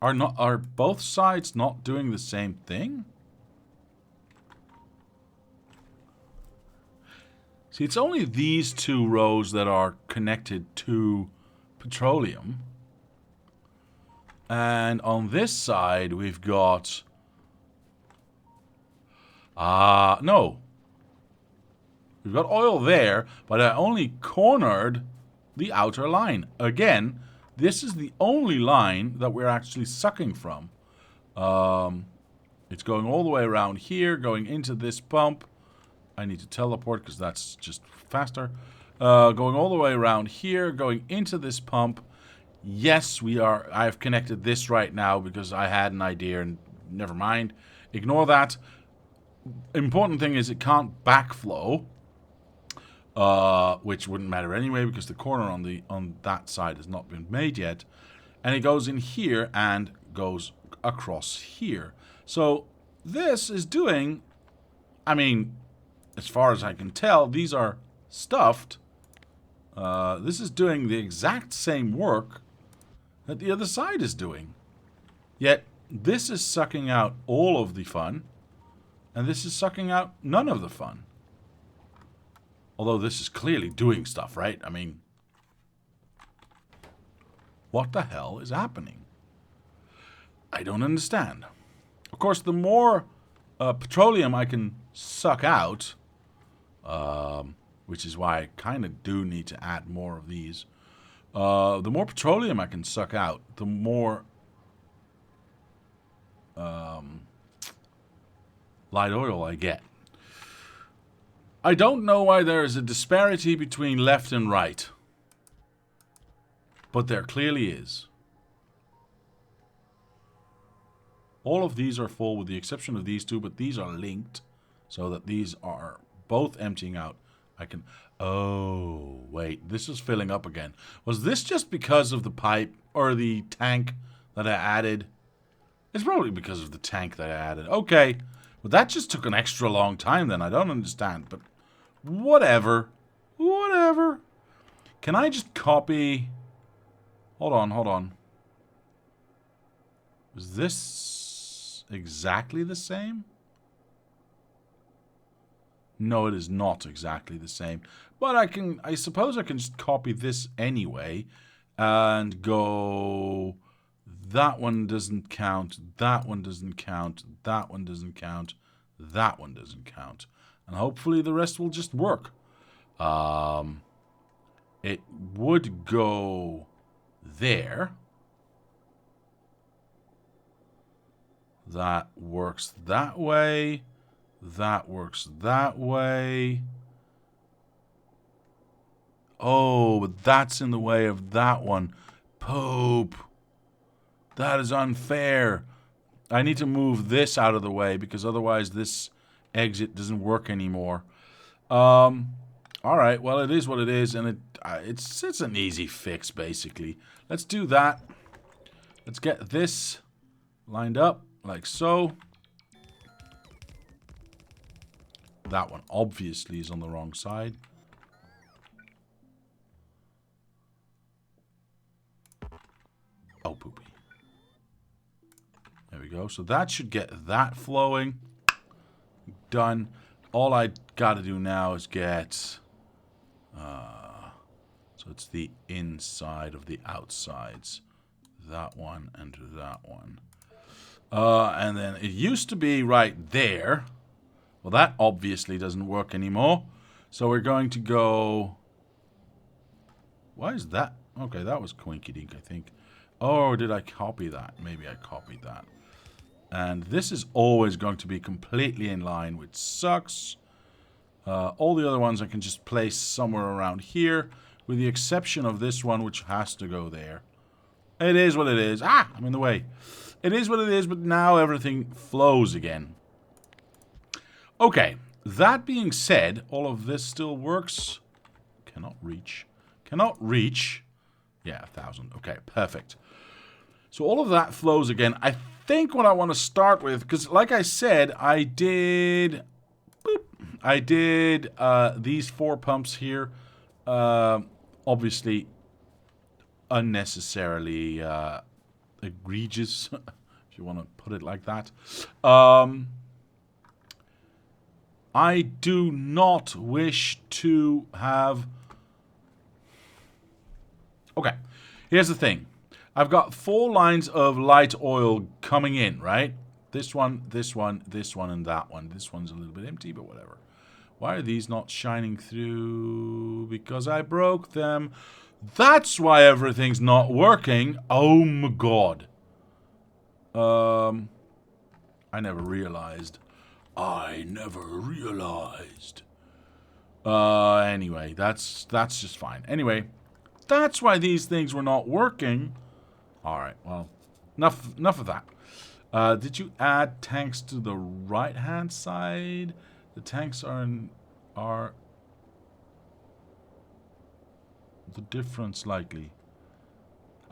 both sides not doing the same thing? See, it's only these two rows that are connected to petroleum. And on this side, we've got... no. We've got oil there, but I only cornered the outer line. Again, this is the only line that we're actually sucking from. It's going all the way around here, going into this pump. I need to teleport because that's just faster. Going all the way around here, going into this pump. Yes, I've connected this right now because I had an idea, and never mind. Ignore that. Important thing is it can't backflow, which wouldn't matter anyway because the corner on that side has not been made yet. And it goes in here and goes across here. So this is doing, I mean, as far as I can tell, these are stuffed. This is doing the exact same work that the other side is doing. Yet, this is sucking out all of the fun, and this is sucking out none of the fun. Although this is clearly doing stuff, right? I mean, what the hell is happening? I don't understand. Of course, the more petroleum I can suck out, which is why I kind of do need to add more of these. The more petroleum I can suck out, the more light oil I get. I don't know why there is a disparity between left and right, but there clearly is. All of these are full with the exception of these two, but these are linked so that these are both emptying out. I can... Oh, wait. This is filling up again. Was this just because of the pipe or the tank that I added? It's probably because of the tank that I added. Okay. But that just took an extra long time then. I don't understand. But whatever. Whatever. Can I just copy... Hold on, hold on. Is this exactly the same? No, it is not exactly the same. But I suppose I can just copy this anyway and go, that one doesn't count, that one doesn't count, that one doesn't count, that one doesn't count. And hopefully the rest will just work. It would go there. That works that way. That works that way. Oh, but that's in the way of that one. Poop. That is unfair. I need to move this out of the way because otherwise this exit doesn't work anymore. Alright, well it is what it is, and it's an easy fix basically. Let's do that. Let's get this lined up like so. That one obviously is on the wrong side. Oh, poopy. There we go. So that should get that flowing. Done. All I gotta do now is get... so it's the inside of the outsides. That one and that one. And then it used to be right there. Well, that obviously doesn't work anymore. So we're going to go... Why is that? Okay, that was Coinky-Dink, I think. Oh, did I copy that? Maybe I copied that. And this is always going to be completely in line, which sucks. All the other ones I can just place somewhere around here, with the exception of this one, which has to go there. It is what it is. Ah, I'm in the way. It is what it is, but now everything flows again. Okay, that being said, all of this still works. Cannot reach. Cannot reach. Yeah, 1,000. Okay, perfect. So all of that flows again. I think what I want to start with, because like I said, I did these 4 pumps here. Obviously unnecessarily egregious, if you want to put it like that. I do not wish to have... Okay, here's the thing. I've got 4 lines of light oil coming in, right? This one, this one, this one, and that one. This one's a little bit empty, but whatever. Why are these not shining through? Because I broke them. That's why everything's not working. Oh my god. I never realized. Anyway, that's just fine. Anyway, that's why these things were not working. Alright, well, enough of that. Did you add tanks to the right-hand side? The tanks are the difference likely.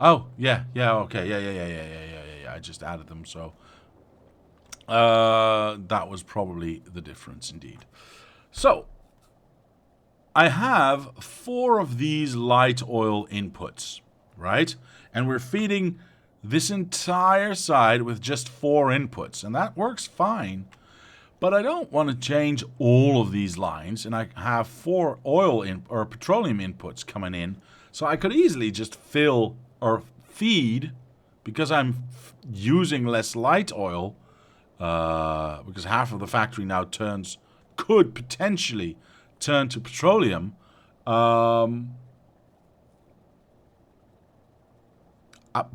Oh, yeah, okay, yeah. I just added them, so that was probably the difference indeed. So I have 4 of these light oil inputs, right? And we're feeding this entire side with just 4 inputs, and that works fine. But I don't want to change all of these lines, and I have 4 or petroleum inputs coming in, so I could easily just fill or feed, because I'm using less light oil, because half of the factory now could potentially turn to petroleum.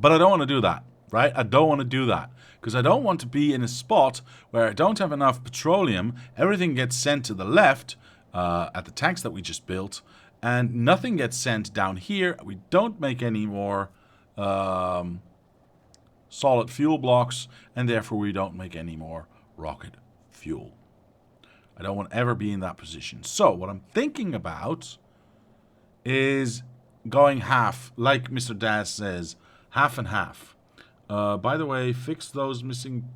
But I don't want to do that, right? I don't want to do that. Because I don't want to be in a spot where I don't have enough petroleum, everything gets sent to the left at the tanks that we just built, and nothing gets sent down here. We don't make any more solid fuel blocks, and therefore we don't make any more rocket fuel. I don't want to ever be in that position. So what I'm thinking about is going half, like Mr. Daz says, half and half. By the way, fix those missing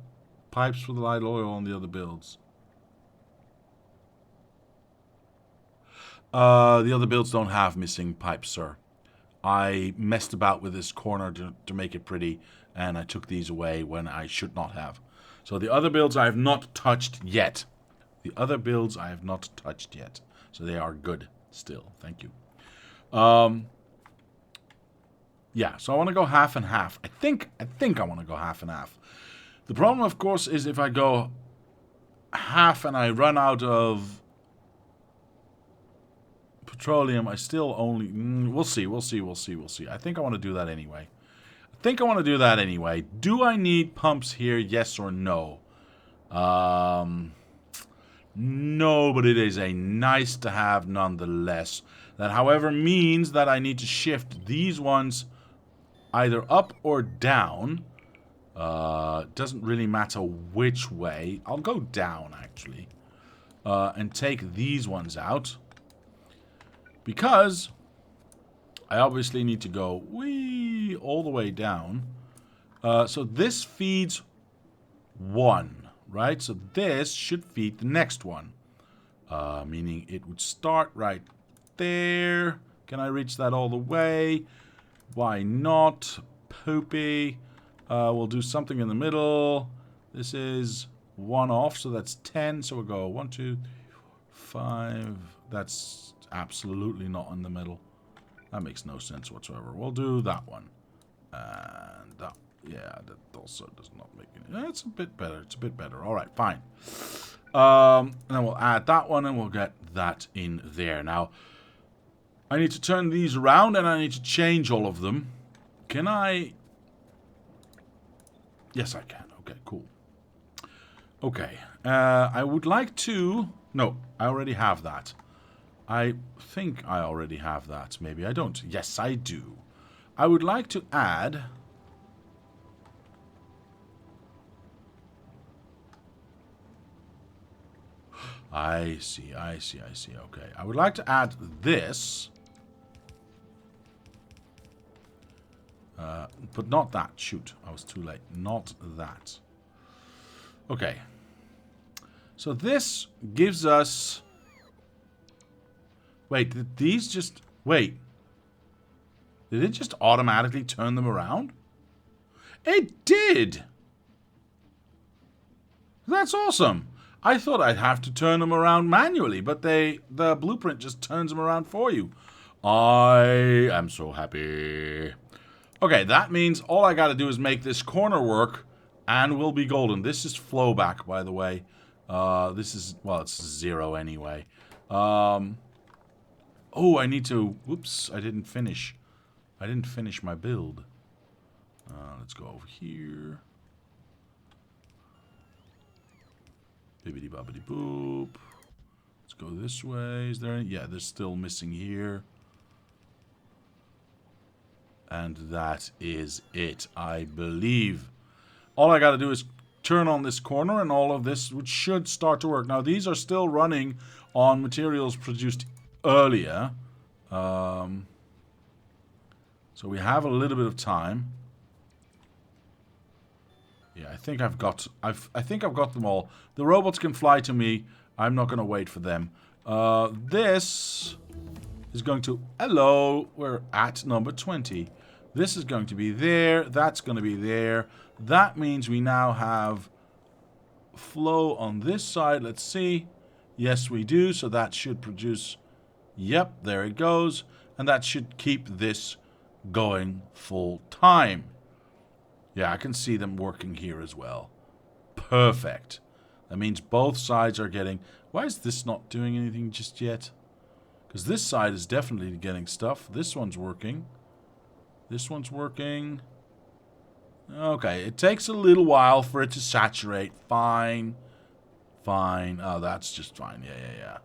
pipes for the light oil on the other builds. The other builds don't have missing pipes, sir. I messed about with this corner to make it pretty, and I took these away when I should not have. So the other builds I have not touched yet. The other builds I have not touched yet. So they are good still. Thank you. Yeah, so I want to go half and half. I think I want to go half and half. The problem, of course, is if I go half and I run out of petroleum, I still only... we'll see. I think I want to do that anyway. Do I need pumps here, yes or no? No, but it is a nice to have nonetheless. That, however, means that I need to shift these ones either up or down. Doesn't really matter which way. I'll go down, actually. And take these ones out. Because I obviously need to go all the way down. So this feeds 1. Right? So this should feed the next one. Meaning it would start right there. Can I reach that all the way? Why not? Poopy. We'll do something in the middle. This is 1 off, so that's 10. So we'll go 1, 2, 3, 4, 5. That's absolutely not in the middle. That makes no sense whatsoever. We'll do that one. And that. Yeah, that also does not make any... It's a bit better. All right, fine. And then we'll add that one, and we'll get that in there. Now, I need to turn these around, and I need to change all of them. Can I... Yes, I can. Okay, cool. Okay. I would like to... No, I already have that. I think I already have that. Maybe I don't. Yes, I do. I would like to add... I see. Okay. I would like to add this. But not that. Shoot, I was too late. Not that. Okay. So this gives us... Wait, did these just... Wait. Did it just automatically turn them around? It did! That's awesome. I thought I'd have to turn them around manually, but the blueprint just turns them around for you. I am so happy. Okay, that means all I gotta do is make this corner work, and we'll be golden. This is flowback, by the way. This is, well, it's 0 anyway. Oh, I need to, whoops, I didn't finish my build. Let's go over here. Bibbidi bobbidi boop. Let's go this way. Is there any? Yeah, there's still missing here. And that is it, I believe. All I gotta do is turn on this corner and all of this, which should start to work. Now, these are still running on materials produced earlier. So we have a little bit of time. Yeah, I think I've got them all. The robots can fly to me. I'm not gonna wait for them. This is going to... Hello, we're at number 20. This is going to be there. That's going to be there. That means we now have flow on this side. Let's see. Yes, we do. So that should produce... Yep, there it goes. And that should keep this going full time. Yeah, I can see them working here as well. Perfect. That means both sides are getting... Why is this not doing anything just yet? Because this side is definitely getting stuff. This one's working. This one's working. Okay, it takes a little while for it to saturate. Fine. Fine. Oh, that's just fine. Yeah.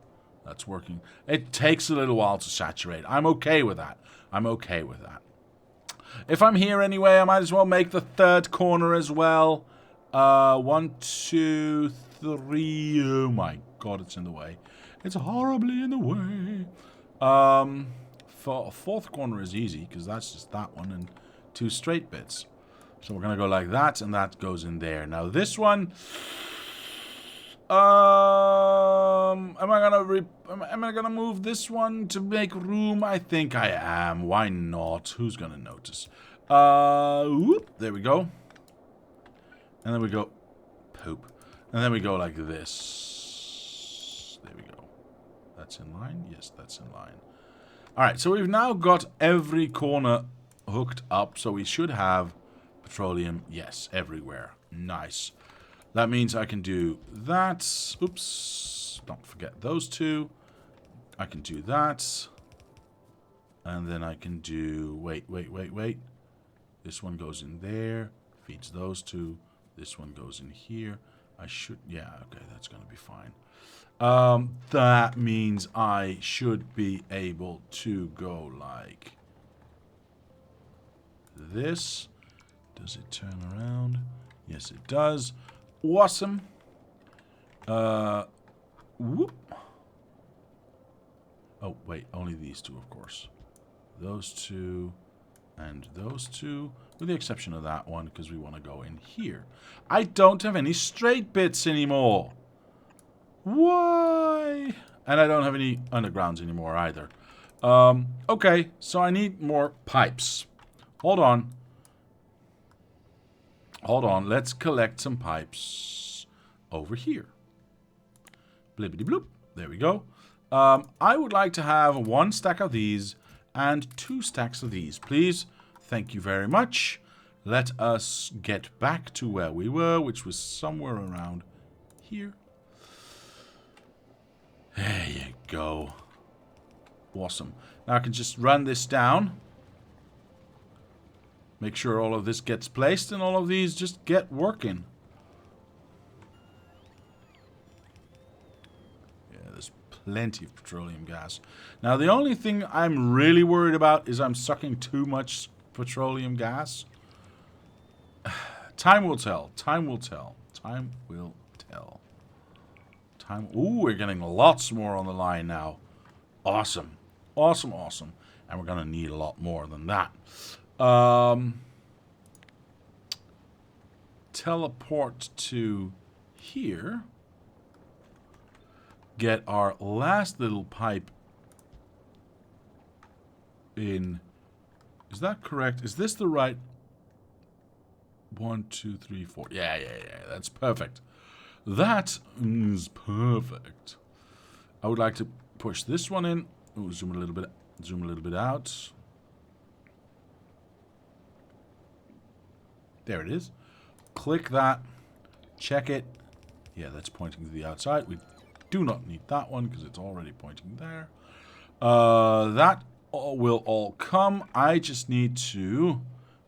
That's working. It takes a little while to saturate. I'm okay with that. I'm okay with that. If I'm here anyway, I might as well make the third corner as well. 1, 2, 3. Oh my god, it's in the way. It's horribly in the way. For fourth corner is easy, because that's just that one and 2 straight bits. So we're going to go like that, and that goes in there. Now this one... am I gonna move this one to make room? I think I am. Why not? Who's gonna notice? Whoop, there we go. And then we go poop. And then we go like this. There we go. That's in line? Yes, that's in line. Alright, so we've now got every corner hooked up, so we should have petroleum, yes, everywhere. Nice. That means I can do that. Oops. Don't forget those 2. I can do that. And then I can do... Wait. This one goes in there. Feeds those 2. This one goes in here. I should... Yeah, okay, that's going to be fine. That means I should be able to go like this. Does it turn around? Yes, it does. Awesome. Whoop. Oh, wait. Only these 2, of course. Those 2 and those 2. With the exception of that one, because we want to go in here. I don't have any straight bits anymore. Why? And I don't have any undergrounds anymore either. Okay. So I need more pipes. Hold on. Hold on, let's collect some pipes over here. Blibbity bloop. There we go. I would like to have 1 stack of these and 2 stacks of these, please. Thank you very much. Let us get back to where we were, which was somewhere around here. There you go. Awesome. Now I can just run this down. Make sure all of this gets placed and all of these just get working. Yeah, there's plenty of petroleum gas. Now, the only thing I'm really worried about is I'm sucking too much petroleum gas. Time will tell. Time will tell. Time will tell. Ooh, we're getting lots more on the line now. Awesome. Awesome, awesome. And we're going to need a lot more than that. Teleport to here. Get our last little pipe in. Is that correct? Is this the right? 1, 2, 3, 4. Yeah. That's perfect. That is perfect. I would like to push this one in. Ooh, zoom a little bit. Zoom a little bit out. There it is. Click that. Check it. Yeah, that's pointing to the outside. We do not need that one because it's already pointing there. That will all come. I just need to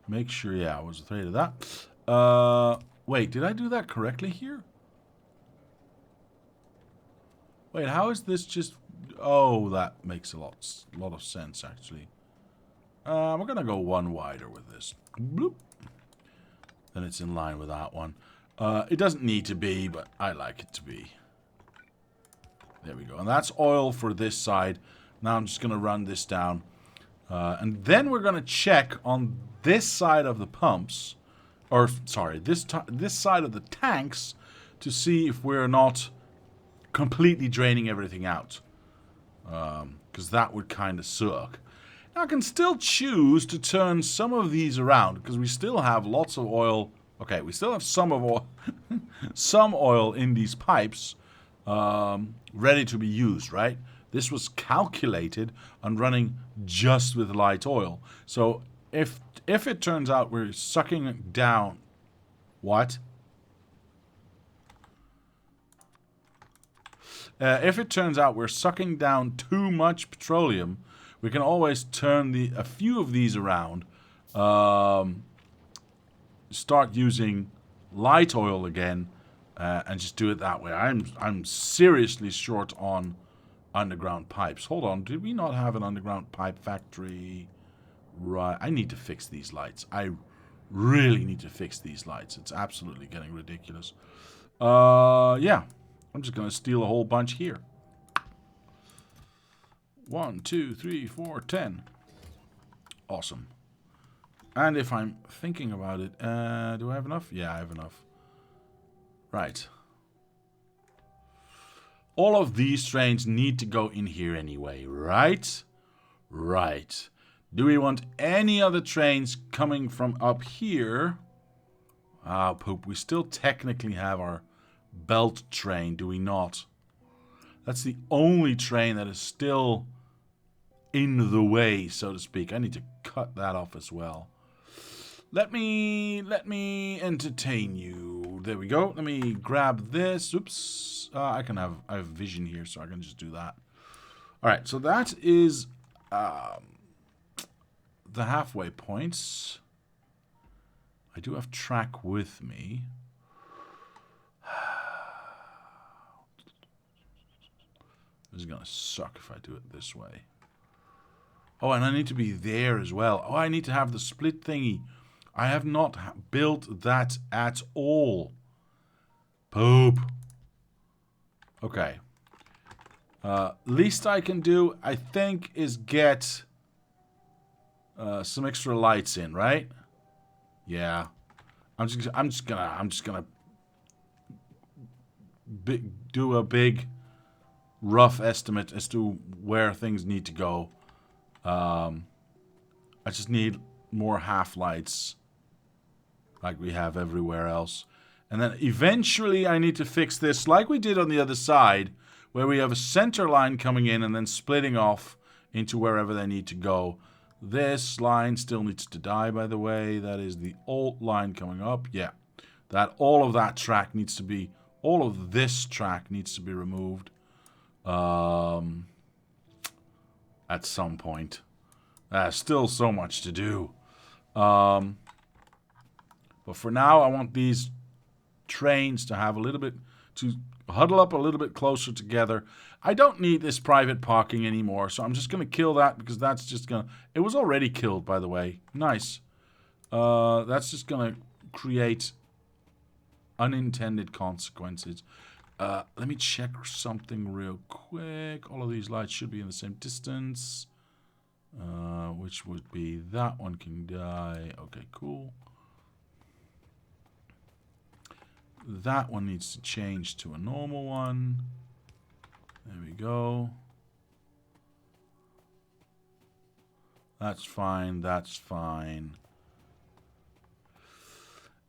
make sure. Yeah, I was afraid of that. Wait, did I do that correctly here? Wait, how is this just... Oh, that makes a lot of sense, actually. We're going to go one wider with this. Bloop. Then it's in line with that one. It doesn't need to be, but I like it to be. There we go. And that's oil for this side. Now I'm just going to run this down. And then we're going to check on this side of the pumps. Or, sorry, this side of the tanks to see if we're not completely draining everything out. Because that would kind of suck. Now I can still choose to turn some of these around because we still have lots of oil. Okay, we still have some of oil, some oil in these pipes ready to be used, right? This was calculated on running just with light oil. So if it turns out we're sucking down... What? If it turns out we're sucking down too much petroleum, we can always turn a few of these around. Start using light oil again, and just do it that way. I'm seriously short on underground pipes. Hold on, did we not have an underground pipe factory? Right, I need to fix these lights. I really need to fix these lights. It's absolutely getting ridiculous. Yeah. I'm just going to steal a whole bunch here. 1, 2, 3, 4, 10. Awesome. And if I'm thinking about it, do I have enough? Yeah, I have enough. Right. All of these trains need to go in here anyway, right? Right. Do we want any other trains coming from up here? Ah, poop. We still technically have our belt train, do we not? That's the only train that is still in the way, so to speak. I need to cut that off as well. Let me entertain you. There we go. Let me grab this. Oops. I have vision here, so I can just do that. All right, so that is the halfway points. I do have track with me. This is going to suck if I do it this way. Oh, and I need to be there as well. Oh, I need to have the split thingy. I have not built that at all. Poop. Okay. Least I can do, I think, is get some extra lights in, right? Yeah. I'm just gonna do a big rough estimate as to where things need to go. I just need more half lights like we have everywhere else. And then eventually I need to fix this like we did on the other side, where we have a center line coming in and then splitting off into wherever they need to go. This line still needs to die, by the way. That is the old line coming up. Yeah. All of that track needs to be... All of this track needs to be removed. At some point. Still so much to do. But for now, I want these trains to have a little bit... to huddle up a little bit closer together. I don't need this private parking anymore, so I'm just going to kill that because that's just going to... It was already killed, by the way. Nice. That's just going to create unintended consequences. Let me check something real quick. All of these lights should be in the same distance. which would be that one can die. Okay, cool. That one needs to change to a normal one. There we go. That's fine, that's fine.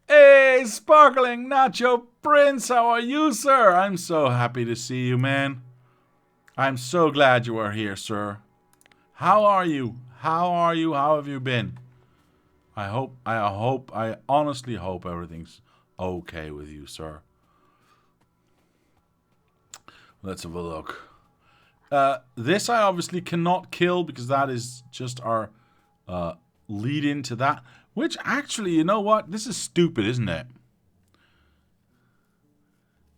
Hey, Sparkling Nacho Prince, how are you, sir? I'm so happy to see you, man. I'm so glad you are here, sir. How are you? How are you? How have you been? I honestly hope everything's okay with you, sir. Let's have a look. This I obviously cannot kill because that is just our lead into that. Which actually, you know what? This is stupid, isn't it?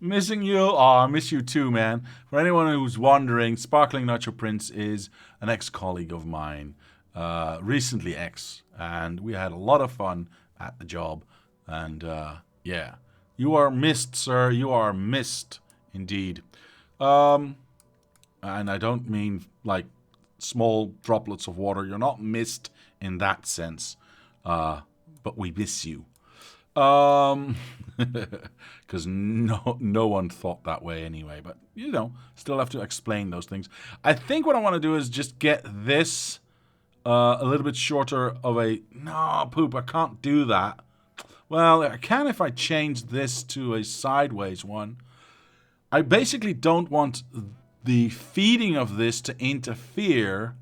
Missing you. Oh, I miss you too, man. For anyone who's wondering, Sparkling Nacho Prince is an ex-colleague of mine. Recently ex. And we had a lot of fun at the job. And yeah. You are missed, sir. You are missed. Indeed. And I don't mean like small droplets of water. You're not missed in that sense. But we miss you. Because no one thought that way anyway. But, you know, still have to explain those things. I think what I want to do is just get this a little bit shorter of a... No, poop, I can't do that. Well, I can if I change this to a sideways one. I basically don't want the feeding of this to interfere.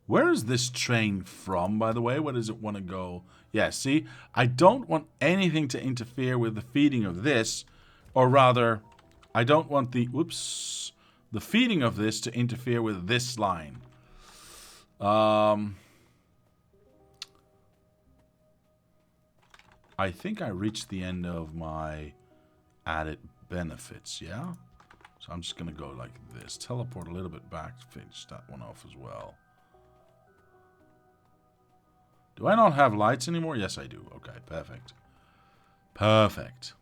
Where is this train from, by the way? Where does it want to go? Yeah, see? I don't want anything to interfere with the feeding of this. Or rather, I don't want the... Oops. The feeding of this to interfere with this line. I think I reached the end of my added benefits, yeah? So I'm just going to go like this. Teleport a little bit back. Finish that one off as well. Do I not have lights anymore? Yes, I do. Okay, perfect. Perfect.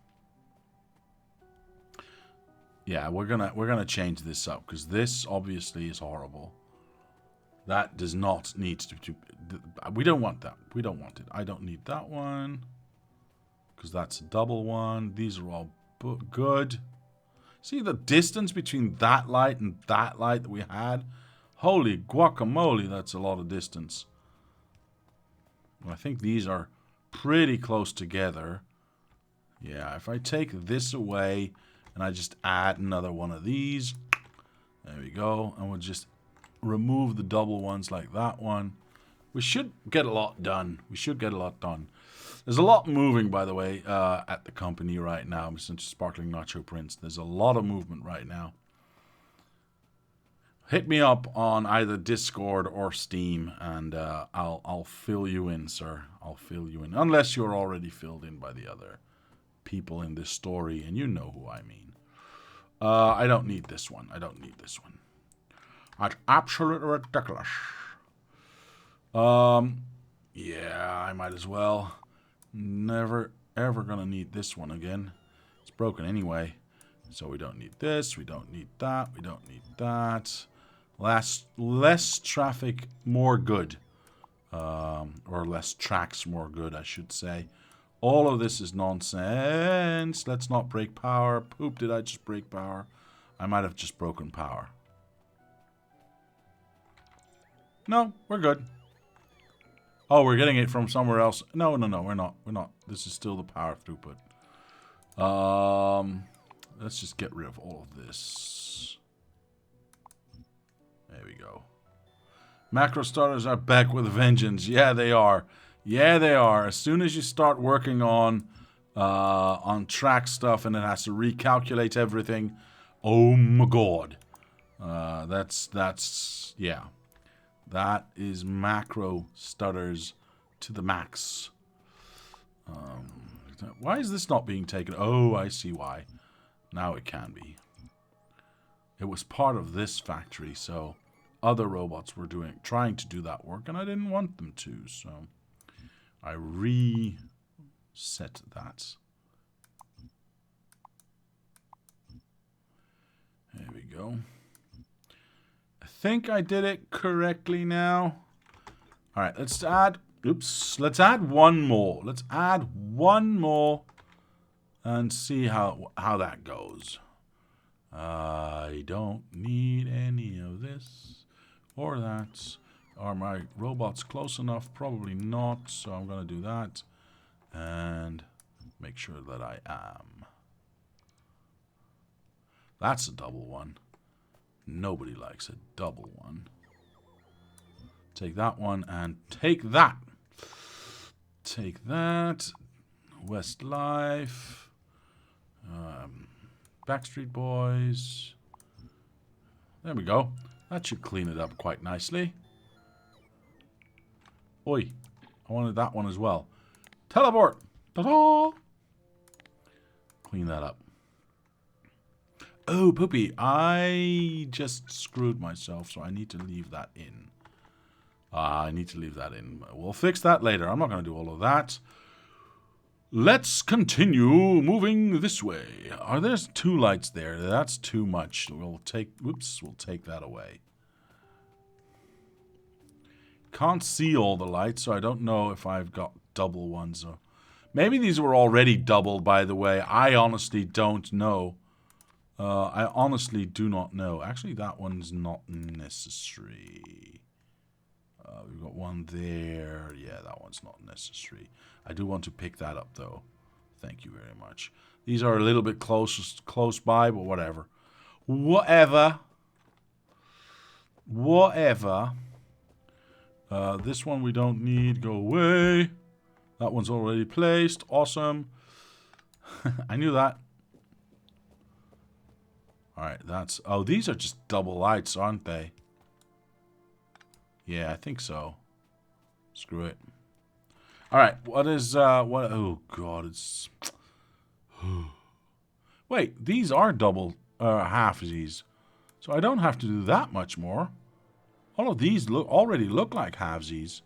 Yeah, we're gonna change this up because this obviously is horrible. That does not need to. We don't want that. We don't want it. I don't need that one because that's a double one. These are all good. See the distance between that light and that light that we had? Holy guacamole, that's a lot of distance. I think these are pretty close together. Yeah, if I take this away and I just add another one of these. There we go. And we'll just remove the double ones like that one. We should get a lot done. We should get a lot done. There's a lot moving, by the way, at the company right now. Since Sparkling Nacho Prince, there's a lot of movement right now. Hit me up on either Discord or Steam, and I'll fill you in, sir. I'll fill you in, unless you're already filled in by the other people in this story, and you know who I mean. I don't need this one. I don't need this one. That's absolutely ridiculous. Yeah, I might as well. Never, ever gonna need this one again. It's broken anyway. So we don't need this. We don't need that. We don't need that. Less traffic, more good. Or less tracks, more good, I should say. All of this is nonsense. Let's not break power. Poop, did I just break power? I might have just broken power. No, we're good. Oh, we're getting it from somewhere else. No, we're not. We're not. This is still the power throughput. Let's just get rid of all of this. There we go. Macro starters are back with a vengeance. Yeah, they are. Yeah, they are. As soon as you start working on track stuff and it has to recalculate everything, oh my god. Yeah. That is macro stutters to the max. Why is this not being taken? Oh, I see why. Now it can be. It was part of this factory, so other robots were trying to do that work, and I didn't want them to, so I reset that. There we go. I think I did it correctly now. All right, let's add... Oops. Let's add one more. Let's add one more and see how that goes. I don't need any of this or that. Are my robots close enough? Probably not, so I'm going to do that and make sure that I am. That's a double one. Nobody likes a double one. Take that one and take that. Take that. Westlife. Backstreet Boys. There we go. That should clean it up quite nicely. Oi. I wanted that one as well. Teleport. Ta-da! Clean that up. Oh, Poopy. I just screwed myself, so I need to leave that in. I need to leave that in. We'll fix that later. I'm not going to do all of that. Let's continue moving this way. Are there 2 lights there? That's too much. We'll take... Whoops. We'll take that away. Can't see all the lights, so I don't know if I've got double ones. Or maybe these were already doubled, by the way. I honestly don't know. I honestly do not know. Actually, that one's not necessary. We've got one there. Yeah, that one's not necessary. I do want to pick that up, though. Thank you very much. These are a little bit close by, but whatever. Whatever. This one we don't need. Go away. That one's already placed. Awesome. I knew that. Alright, that's... Oh, these are just double lights, aren't they? Yeah, I think so. Screw it. Alright, what is... what? Oh, God, it's... Wait, these are double... halvesies. So I don't have to do that much more. All of these already look like halvesies.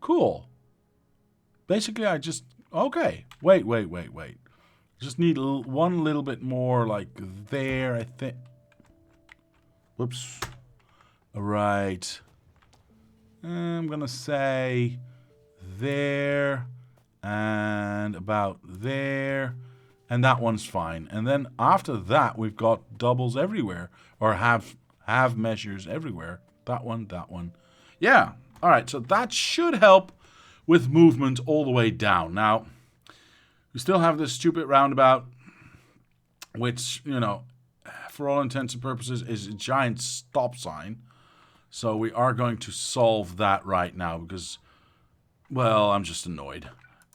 Cool. Basically, I just... Okay. Wait. Just need one little bit more, like, there, I think. Whoops. Right. I'm going to say there and about there. And that one's fine. And then after that, we've got doubles everywhere. Or have measures everywhere. That one, that one. Yeah. All right. So that should help with movement all the way down. Now, we still have this stupid roundabout, which, you know, for all intents and purposes is a giant stop sign. So we are going to solve that right now because, well, I'm just annoyed.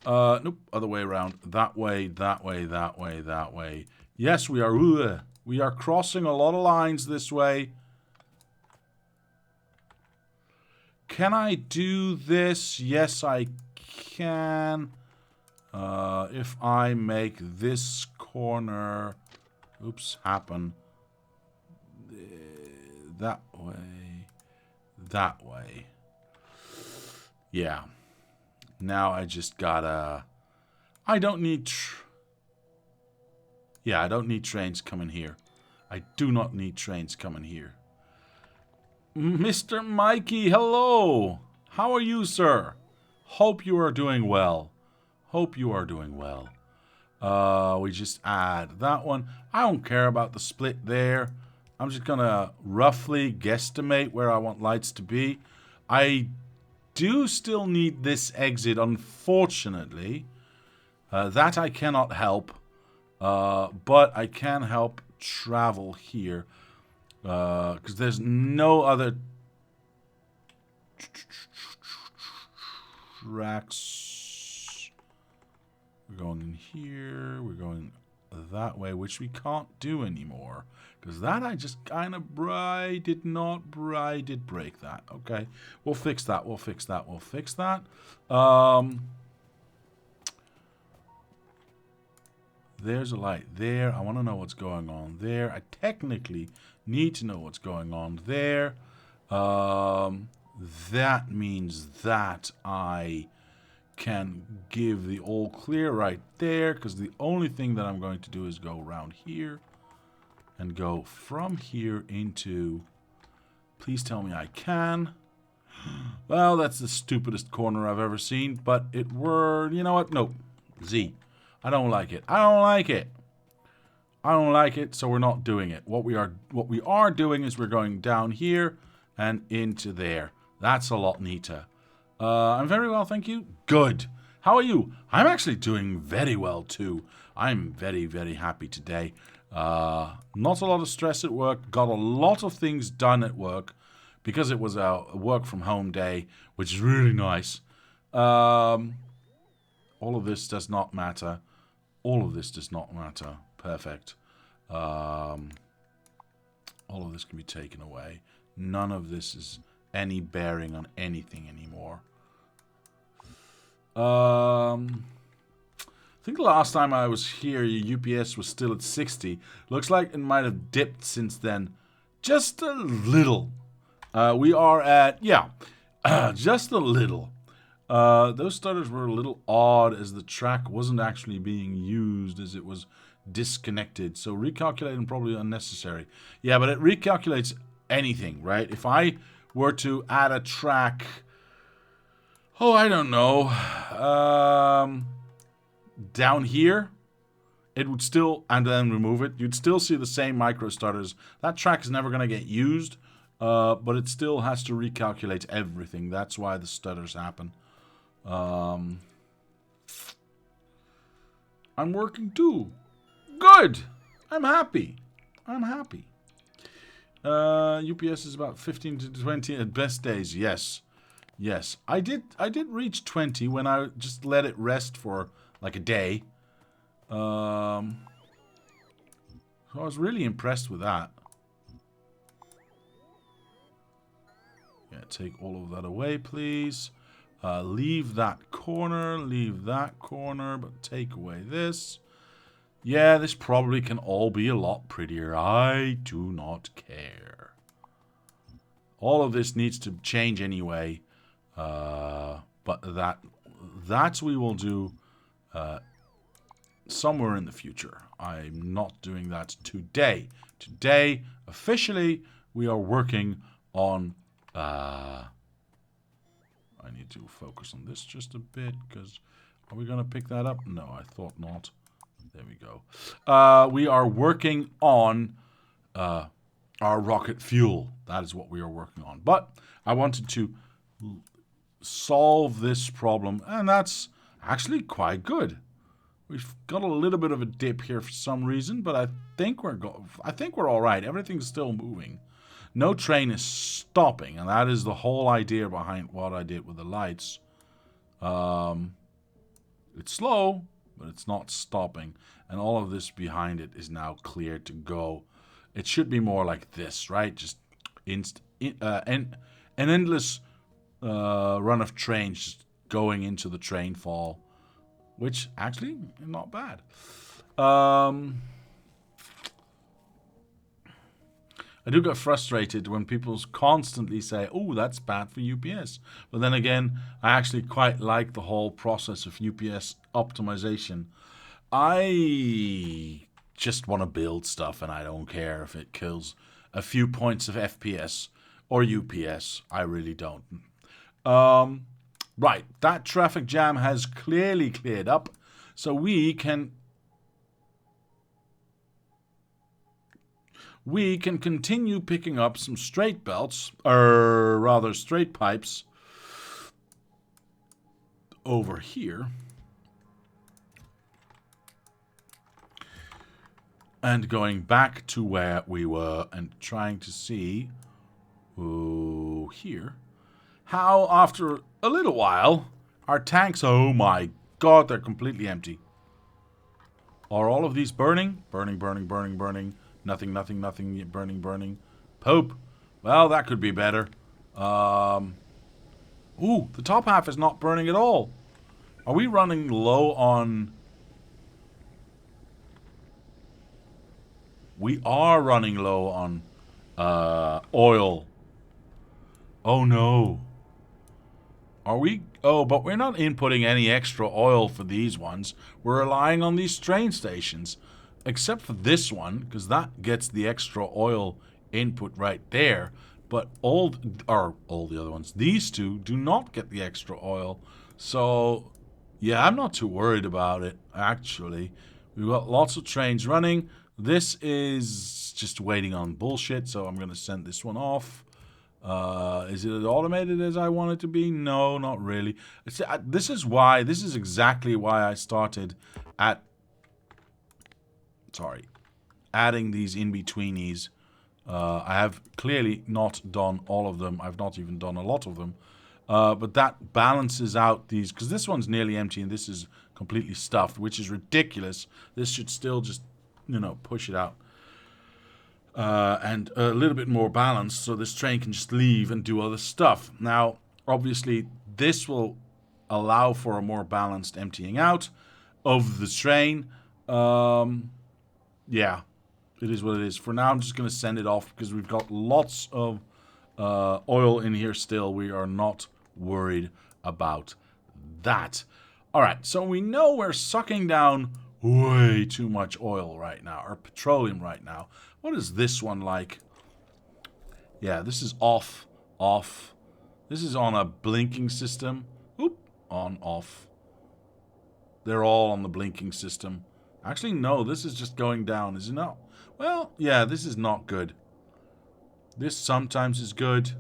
Nope, other way around. That way, that way, that way, that way. Yes, we are crossing a lot of lines this way. Can I do this? Yes, I can. If I make this corner, oops, happen that way. Yeah. Now I just gotta... I don't need... I don't need trains coming here. I do not need trains coming here. Mr. Mikey, hello! How are you, sir? Hope you are doing well. Hope you are doing well. We just add that one. I don't care about the split there. I'm just gonna roughly guesstimate where I want lights to be. I do still need this exit, unfortunately. That I cannot help. But I can help travel here. Because there's no other tracks. We're going in here. We're going that way, which we can't do anymore. Because that I just kind of did break that. Okay. We'll fix that. We'll fix that. We'll fix that. There's a light there. I want to know what's going on there. I technically need to know what's going on there. That means that I can give the all clear right there, because the only thing that I'm going to do is go around here. and go from here into... Please tell me I can. Well, that's the stupidest corner I've ever seen, but it were... You know what? Nope. Z. I don't like it. I don't like it. I don't like it, so we're not doing it. What we are doing is we're going down here and into there. That's a lot neater. I'm very well, thank you. Good. How are you? I'm actually doing very well, too. I'm very, very happy today. Not a lot of stress at work. Got a lot of things done at work because it was a work from home day, which is really nice. All of this does not matter. All of this does not matter. Perfect. All of this can be taken away. None of this is any bearing on anything anymore. I think the last time I was here, your UPS was still at 60. Looks like it might have dipped since then. Just a little. We are at, yeah, just a little. Those stutters were a little odd as the track wasn't actually being used as it was disconnected. So recalculating probably unnecessary. Yeah, but it recalculates anything, right? If I were to add a track, oh, I don't know, down here, it would still, and then remove it, you'd still see the same micro stutters. That track is never going to get used, but it still has to recalculate everything. That's why the stutters happen. I'm working too. Good. I'm happy. I'm happy. UPS is about 15 to 20 at best days. Yes. Yes. I did reach 20 when I just let it rest for like a day. So I was really impressed with that. Yeah, take all of that away, please. Leave that corner, but take away this. Yeah, this probably can all be a lot prettier. I do not care. All of this needs to change anyway. But that we will do somewhere in the future. I'm not doing that today. Today, officially, we are working on... I need to focus on this just a bit, because are we going to pick that up? No, I thought not. There we go. We are working on our rocket fuel. That is what we are working on. But I wanted to solve this problem, and that's actually quite good. We've got a little bit of a dip here for some reason, but I think we're all right. Everything's still moving. No train is stopping, and that is the whole idea behind what I did with the lights. It's slow, but it's not stopping, and all of this behind it is now clear to go. It should be more like this, right? Just an endless run of trains just going into the train fall, which actually not bad. I do get frustrated when people constantly say, oh, that's bad for UPS. But then again, I actually quite like the whole process of UPS optimization. I just want to build stuff, and I don't care if it kills a few points of FPS or UPS. I really don't. Right, that traffic jam has clearly cleared up, so we can continue picking up some straight belts, or rather straight pipes, over here. And going back to where we were and trying to see, here, how after a little while, our tanks, oh my god, they're completely empty. Are all of these burning? Burning, burning, burning, burning. Nothing, nothing, nothing, burning, burning. Poop. Well, that could be better. Ooh, the top half is not burning at all. Are we running low on... We are running low on oil. Oh no. Are we? Oh, but we're not inputting any extra oil for these ones. We're relying on these train stations. except for this one, because that gets the extra oil input right there. But all the other ones, these two do not get the extra oil. So, yeah, I'm not too worried about it, actually. We've got lots of trains running. This is just waiting on bullshit, so I'm going to send this one off. Is it as automated as I want it to be? No, not really. This is exactly why I started adding these in-betweenies. I have clearly not done all of them. I've not even done a lot of them. But that balances out these, because this one's nearly empty and this is completely stuffed, which is ridiculous. This should still just, push it out. And a little bit more balanced so this train can just leave and do other stuff. Now, obviously, this will allow for a more balanced emptying out of the train. Yeah, it is what it is. For now, I'm just going to send it off because we've got lots of oil in here still. We are not worried about that. All right, so we know we're sucking down way too much oil right now, or petroleum right now. What is this one like? Yeah, this is off. This is on a blinking system. Oop, on, off. They're all on the blinking system. Actually, no, this is just going down, is it not? Well, yeah, this is not good. This sometimes is good.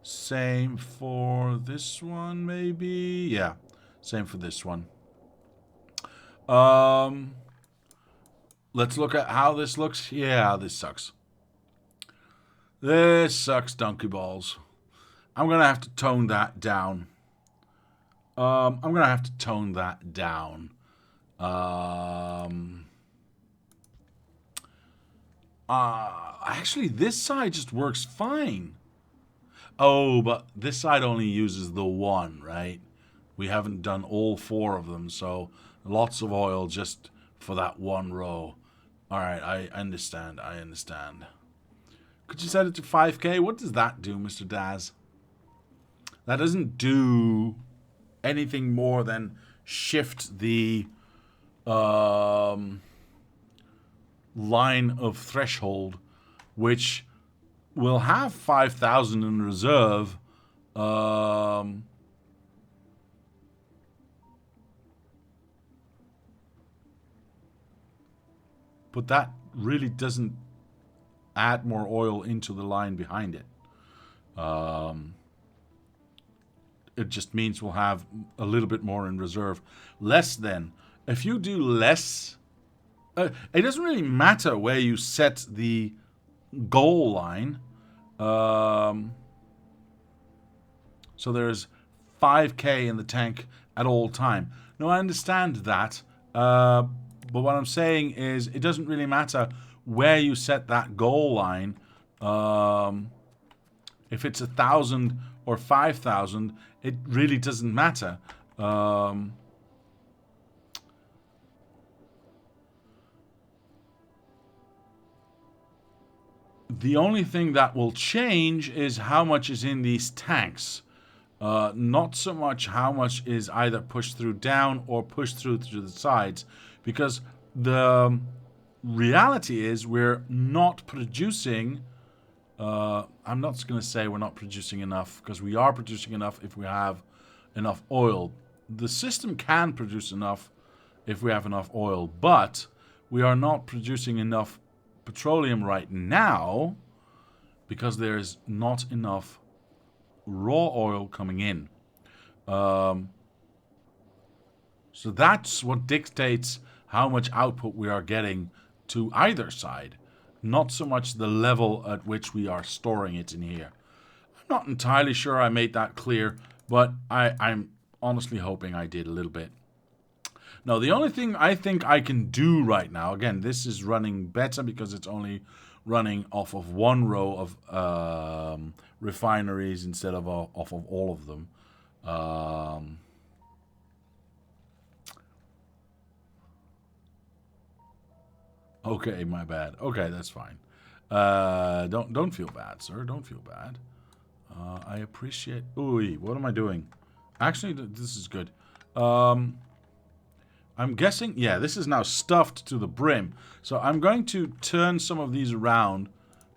Same for this one, maybe? Yeah, same for this one. Let's look at how this looks. Yeah, this sucks. This sucks, donkey balls. I'm going to have to tone that down. Actually, this side just works fine. Oh, but this side only uses the one, right? We haven't done all four of them, so lots of oil just for that one row. All right, I understand. Could you set it to 5K? What does that do, Mr. Daz? That doesn't do anything more than shift the line of threshold, which will have 5,000 in reserve. But that really doesn't add more oil into the line behind it. It just means we'll have a little bit more in reserve. Less than. If you do less, it doesn't really matter where you set the goal line. So there's 5K in the tank at all time. Now, I understand that. But what I'm saying is it doesn't really matter where you set that goal line. If it's 1,000 or 5,000, it really doesn't matter. The only thing that will change is how much is in these tanks. Not so much how much is either pushed through down or pushed through to the sides. Because the reality is we're not producing... I'm not going to say we're not producing enough, because we are producing enough if we have enough oil. The system can produce enough if we have enough oil, but we are not producing enough petroleum right now because there's not enough raw oil coming in. So that's what dictates how much output we are getting to either side. Not so much the level at which we are storing it in here. I'm not entirely sure I made that clear, but I'm honestly hoping I did a little bit. Now, the only thing I think I can do right now, again, this is running better because it's only running off of one row of refineries instead of off of all of them. Okay, my bad. Okay, that's fine. Don't feel bad, sir. Don't feel bad. I appreciate... Ooh, what am I doing? Actually, this is good. I'm guessing, yeah, this is now stuffed to the brim. So I'm going to turn some of these around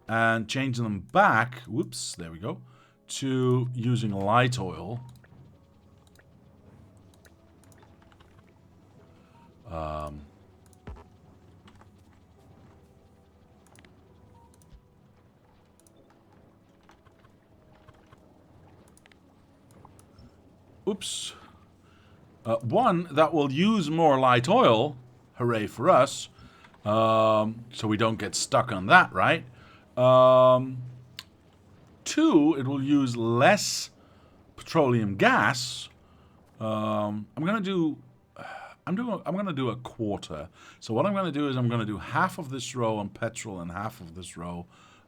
and change them back, whoops, there we go, to using light oil. Oops. One, that will use more light oil. Hooray for us. So we don't get stuck on that, right? Two, it will use less petroleum gas. I'm gonna do a quarter. So what I'm gonna do is I'm gonna do half of this row on petrol and half of this row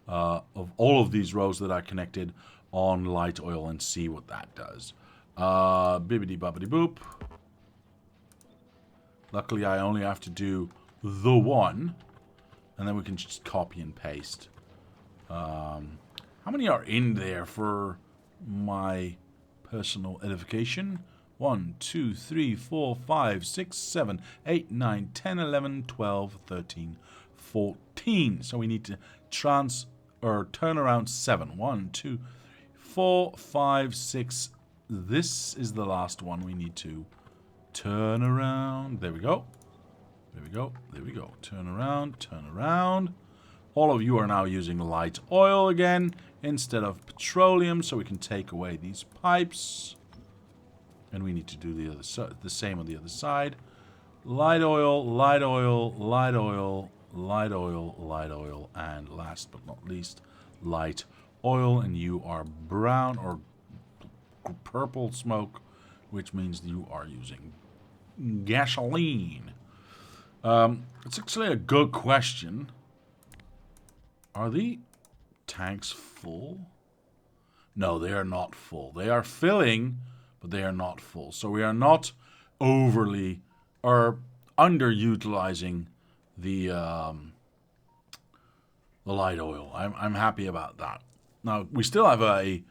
of all of these rows that are connected on light oil and see what that does. Bibbidi bobbidi boop. Luckily, I only have to do the one, and then we can just copy and paste. How many are in there for my personal edification? 1, 2, 3, 4, 5, 6, 7, 8, 9, 10, 11, 12, 13, 14. So we need to turn around 7. 1, 2, 3, 4, 5, 6. This is the last one we need to turn around. There we go. There we go. There we go. Turn around. Turn around. All of you are now using light oil again instead of petroleum, so we can take away these pipes. And we need to do the same on the other side. Light oil, light oil, light oil, light oil, light oil, and last but not least, light oil. And you are brown or purple smoke, which means you are using gasoline. It's actually a good question. Are the tanks full? No, they are not full. They are filling, but they are not full. So we are not overly or underutilizing the light oil. I'm happy about that. Now we still have a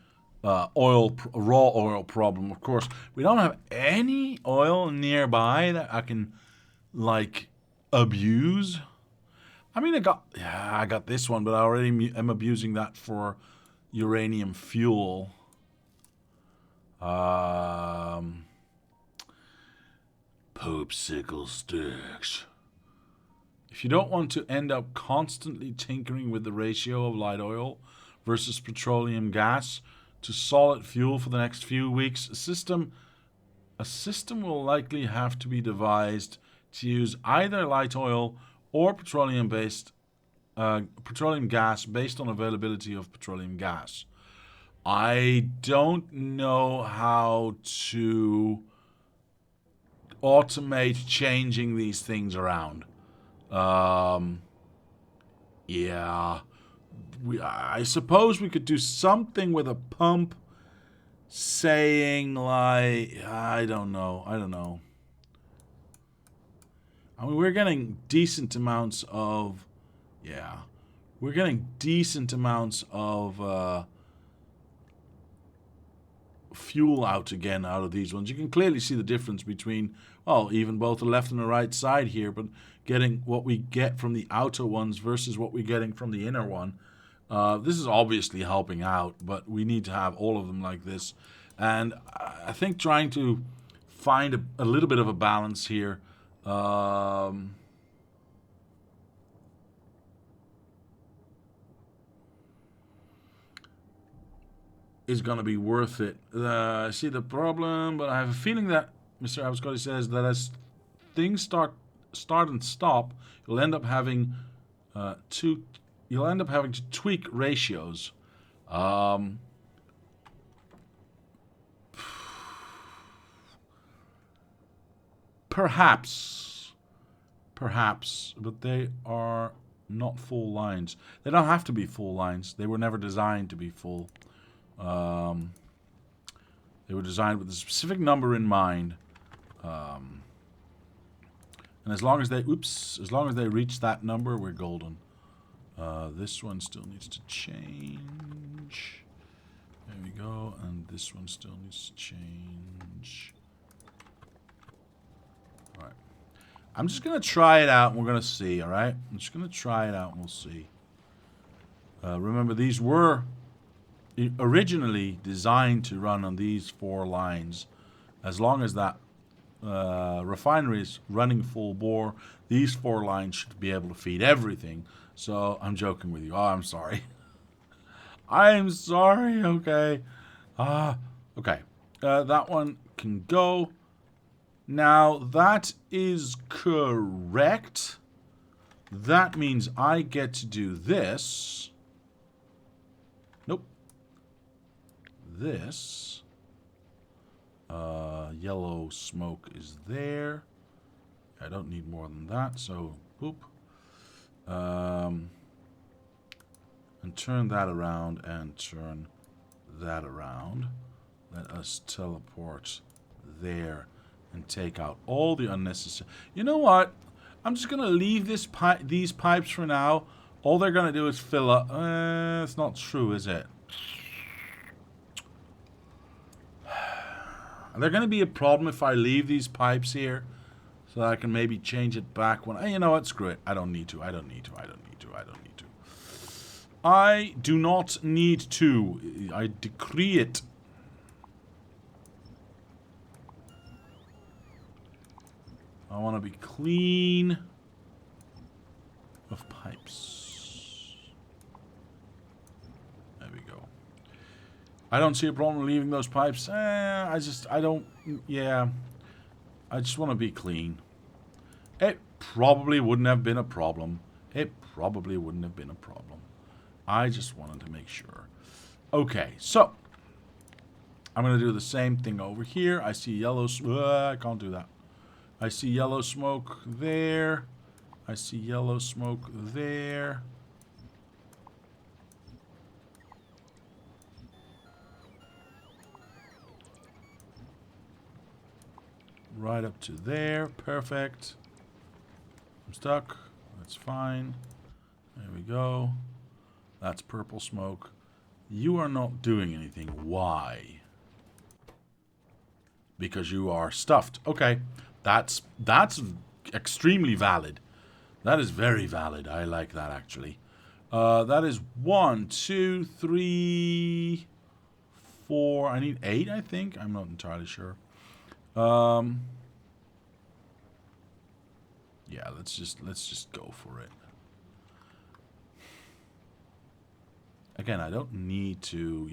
raw oil problem. Of course, we don't have any oil nearby that I can like abuse. I mean, I got this one, but I already am abusing that for uranium fuel. Popsicle sticks. If you don't want to end up constantly tinkering with the ratio of light oil versus petroleum gas to solid fuel for the next few weeks, a system will likely have to be devised to use either light oil or petroleum gas based on availability of petroleum gas. I don't know how to automate changing these things around. Yeah. I suppose we could do something with a pump saying like, I don't know. I mean, we're getting decent amounts of, fuel out of these ones. You can clearly see the difference between, well, even both the left and the right side here, but getting what we get from the outer ones versus what we're getting from the inner one. This is obviously helping out, but we need to have all of them like this. And I think trying to find a little bit of a balance here is going to be worth it. I see the problem, but I have a feeling that Mr. Abscotty says that as things start and stop, you'll end up having to tweak ratios. Perhaps, but they are not full lines. They don't have to be full lines. They were never designed to be full. They were designed with a specific number in mind. And as long as they reach that number, we're golden. This one still needs to change. There we go. And this one still needs to change. Alright. I'm just going to try it out and we're going to see, all right? I'm just going to try it out and we'll see. Remember, these were originally designed to run on these 4 lines. As long as that refinery is running full bore, these 4 lines should be able to feed everything. So I'm joking with you. Oh, I'm sorry. I'm sorry, okay. Okay. That one can go. Now, that is correct. That means I get to do this. Nope. This. Yellow smoke is there. I don't need more than that, so boop. And turn that around and turn that around. Let us teleport there and take out all the unnecessary. You know what? I'm just gonna leave these pipes for now. All they're gonna do is fill up. It's not true, is it? Are there gonna be a problem if I leave these pipes here, so that I can maybe change it back when? You know what? Screw it. I don't need to. I don't need to. I don't need to. I don't need to. I do not need to. I decree it. I want to be clean of pipes. There we go. I don't see a problem leaving those pipes. I just want to be clean. It probably wouldn't have been a problem. It probably wouldn't have been a problem. I just wanted to make sure. Okay, so I'm going to do the same thing over here. I see yellow. I can't do that. I see yellow smoke there. I see yellow smoke there. Right up to there. Perfect. I'm stuck. That's fine. There we go. That's purple smoke. You are not doing anything. Why? Because you are stuffed. Okay. That's extremely valid. That is very valid. I like that, actually. That is 1, 2, 3, 4. I need 8, I think. I'm not entirely sure. Yeah, let's just go for it. Again, I don't need to,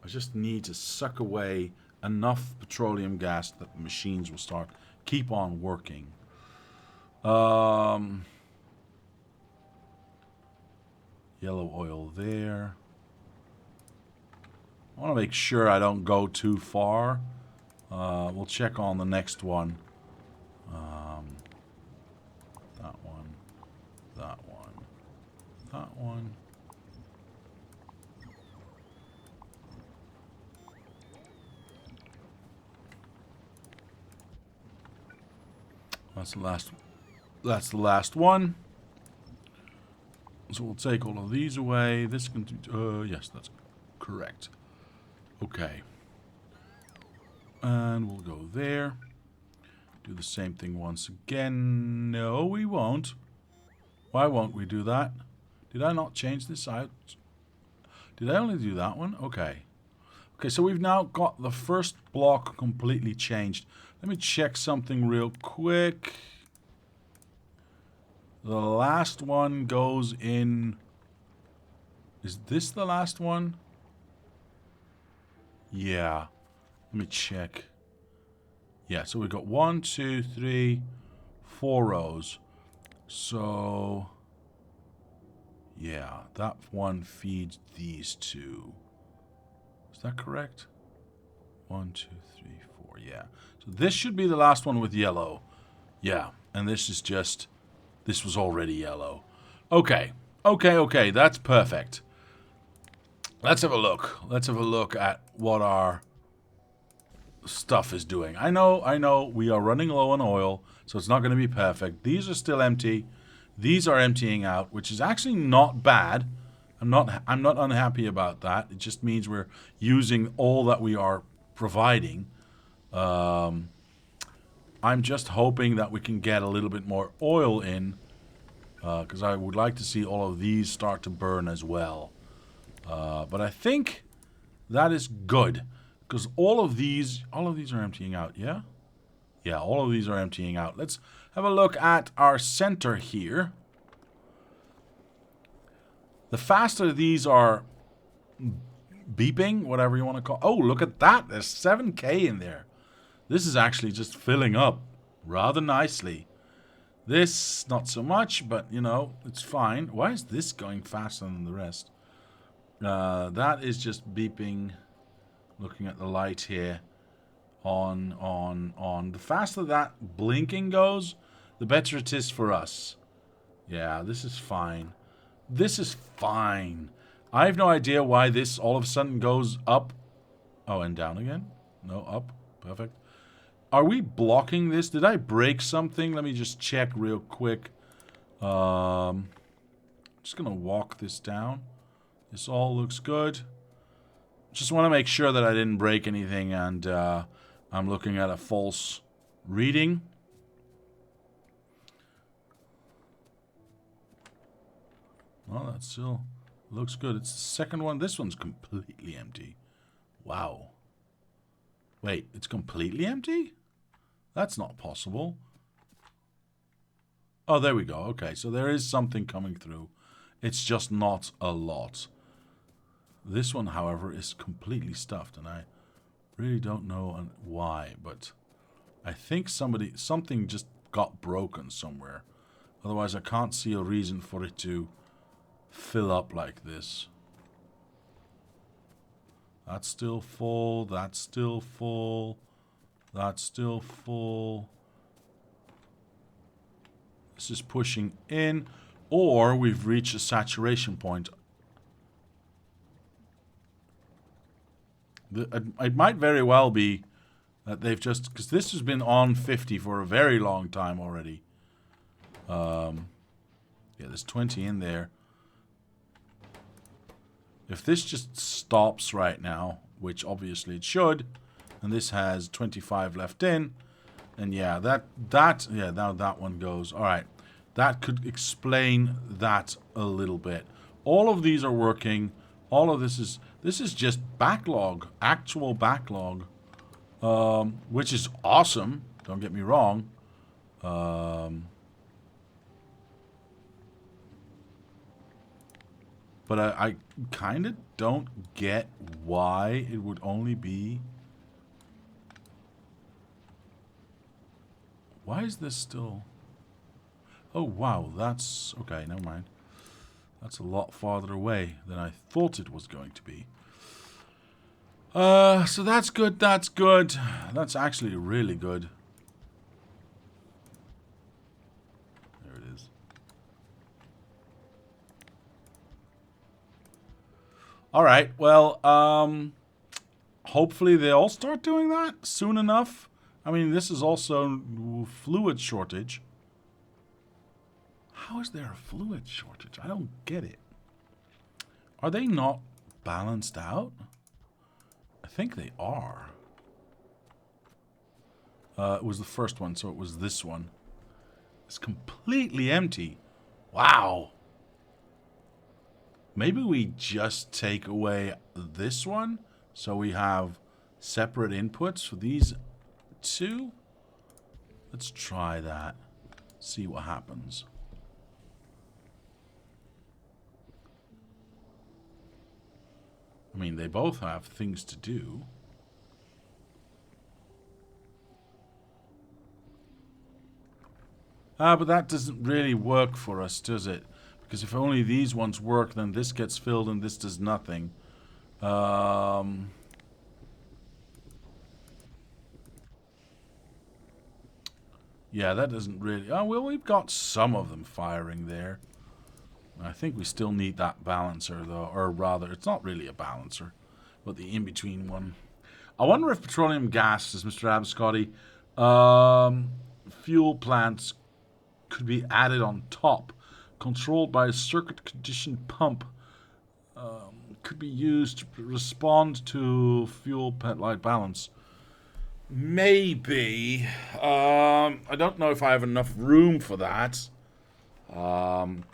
I just need to suck away enough petroleum gas that the machines will keep on working. Yellow oil there. I want to make sure I don't go too far. We'll check on the next one. That one. That one. That one. That's the last one. So we'll take all of these away. This can yes, that's correct. Okay. And we'll go there. Do the same thing once again. No, we won't. Why won't we do that? Did I not change this out? Did I only do that one? Okay. Okay, so we've now got the first block completely changed. Let me check something real quick. The last one goes in... Is this the last one? Yeah. Let me check. Yeah, so we've got 1, 2, 3, 4 rows. So... yeah, that one feeds these two. Is that correct? 1, 2, 3, 4. Yeah. So this should be the last one with yellow. Yeah. And this is just... this was already yellow. Okay. Okay. That's perfect. Let's have a look. Let's have a look at what our stuff is doing. I know. We are running low on oil, so it's not going to be perfect. These are still empty. These are emptying out, which is actually not bad. I'm not unhappy about that. It just means we're using all that we are providing. I I'm just hoping that we can get a little bit more oil in, because I would like to see all of these start to burn as well. But I think that is good, because all of these are emptying out. Yeah, yeah, all of these are emptying out. Let's have a look at our center here. The faster these are beeping, whatever you want to call. Oh, look at that! There's 7K in there. This is actually just filling up rather nicely. This, not so much, but, you know, it's fine. Why is this going faster than the rest? That is just beeping. Looking at the light here. On. The faster that blinking goes, the better it is for us. Yeah, this is fine. This is fine. I have no idea why this all of a sudden goes up. Oh, and down again? No, up. Perfect. Are we blocking this? Did I break something? Let me just check real quick. Just gonna walk this down. This all looks good. Just want to make sure that I didn't break anything and I'm looking at a false reading. Well, that still looks good. It's the second one. This one's completely empty. Wow. Wait, it's completely empty? That's not possible. Oh, there we go. Okay, so there is something coming through. It's just not a lot. This one, however, is completely stuffed, and I really don't know why, but I think something just got broken somewhere. Otherwise, I can't see a reason for it to fill up like this. That's still full. That's still full. That's still full. This is pushing in, or we've reached a saturation point. It might very well be that they've just... Because this has been on 50 for a very long time already. Yeah, there's 20 in there. If this just stops right now, which obviously it should, and this has 25 left in, then yeah, now that one goes. All right, that could explain that a little bit. All of these are working. All of this is just backlog, actual backlog, which is awesome. Don't get me wrong. But I kind of don't get why it would only be... Why is this still... Oh, wow, that's... Okay, never mind. That's a lot farther away than I thought it was going to be. So that's good, that's good. That's actually really good. There it is. Alright, well, hopefully they all start doing that soon enough. I mean, this is also fluid shortage. How is there a fluid shortage? I don't get it. Are they not balanced out? I think they are. It was the first one, so it was this one. It's completely empty. Wow. Maybe we just take away this one, so we have separate inputs for these two. Let's try that. See what happens. I mean, they both have things to do. But that doesn't really work for us, does it? Because if only these ones work, then this gets filled and this does nothing. Yeah, that doesn't really... Oh, well, we've got some of them firing there. I think we still need that balancer, though. Or rather, it's not really a balancer, but the in-between one. I wonder if petroleum gas, says Mr. Abscotty, fuel plants could be added on top, controlled by a circuit-conditioned pump. Could be used to respond to fuel pet light balance. Maybe. I don't know if I have enough room for that. Um,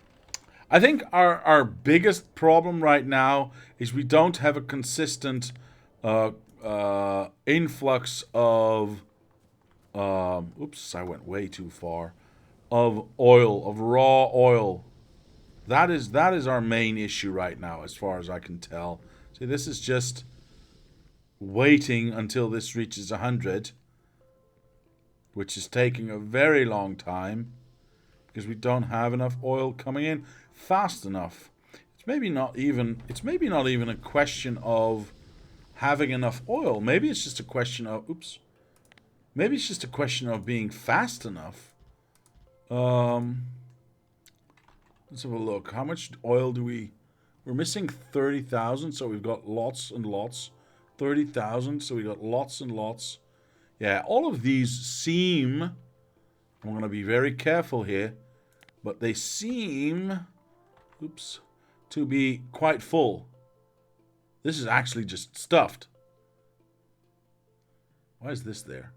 I think our biggest problem right now is we don't have a consistent uh, influx of. Oops, I went way too far. Of oil, of raw oil. That is our main issue right now, as far as I can tell. See, this is just waiting until this reaches 100, which is taking a very long time because we don't have enough oil coming in fast enough. It's maybe not even a question of having enough oil. Maybe it's just a question of maybe it's just a question of being fast enough. Um let's have a look. How much oil do we're missing 30,000, so we've got lots and lots. 30,000, so we got lots and lots. Yeah, all of these seem, I'm going to be very careful here, but they seem, to be quite full. This is actually just stuffed. Why is this there?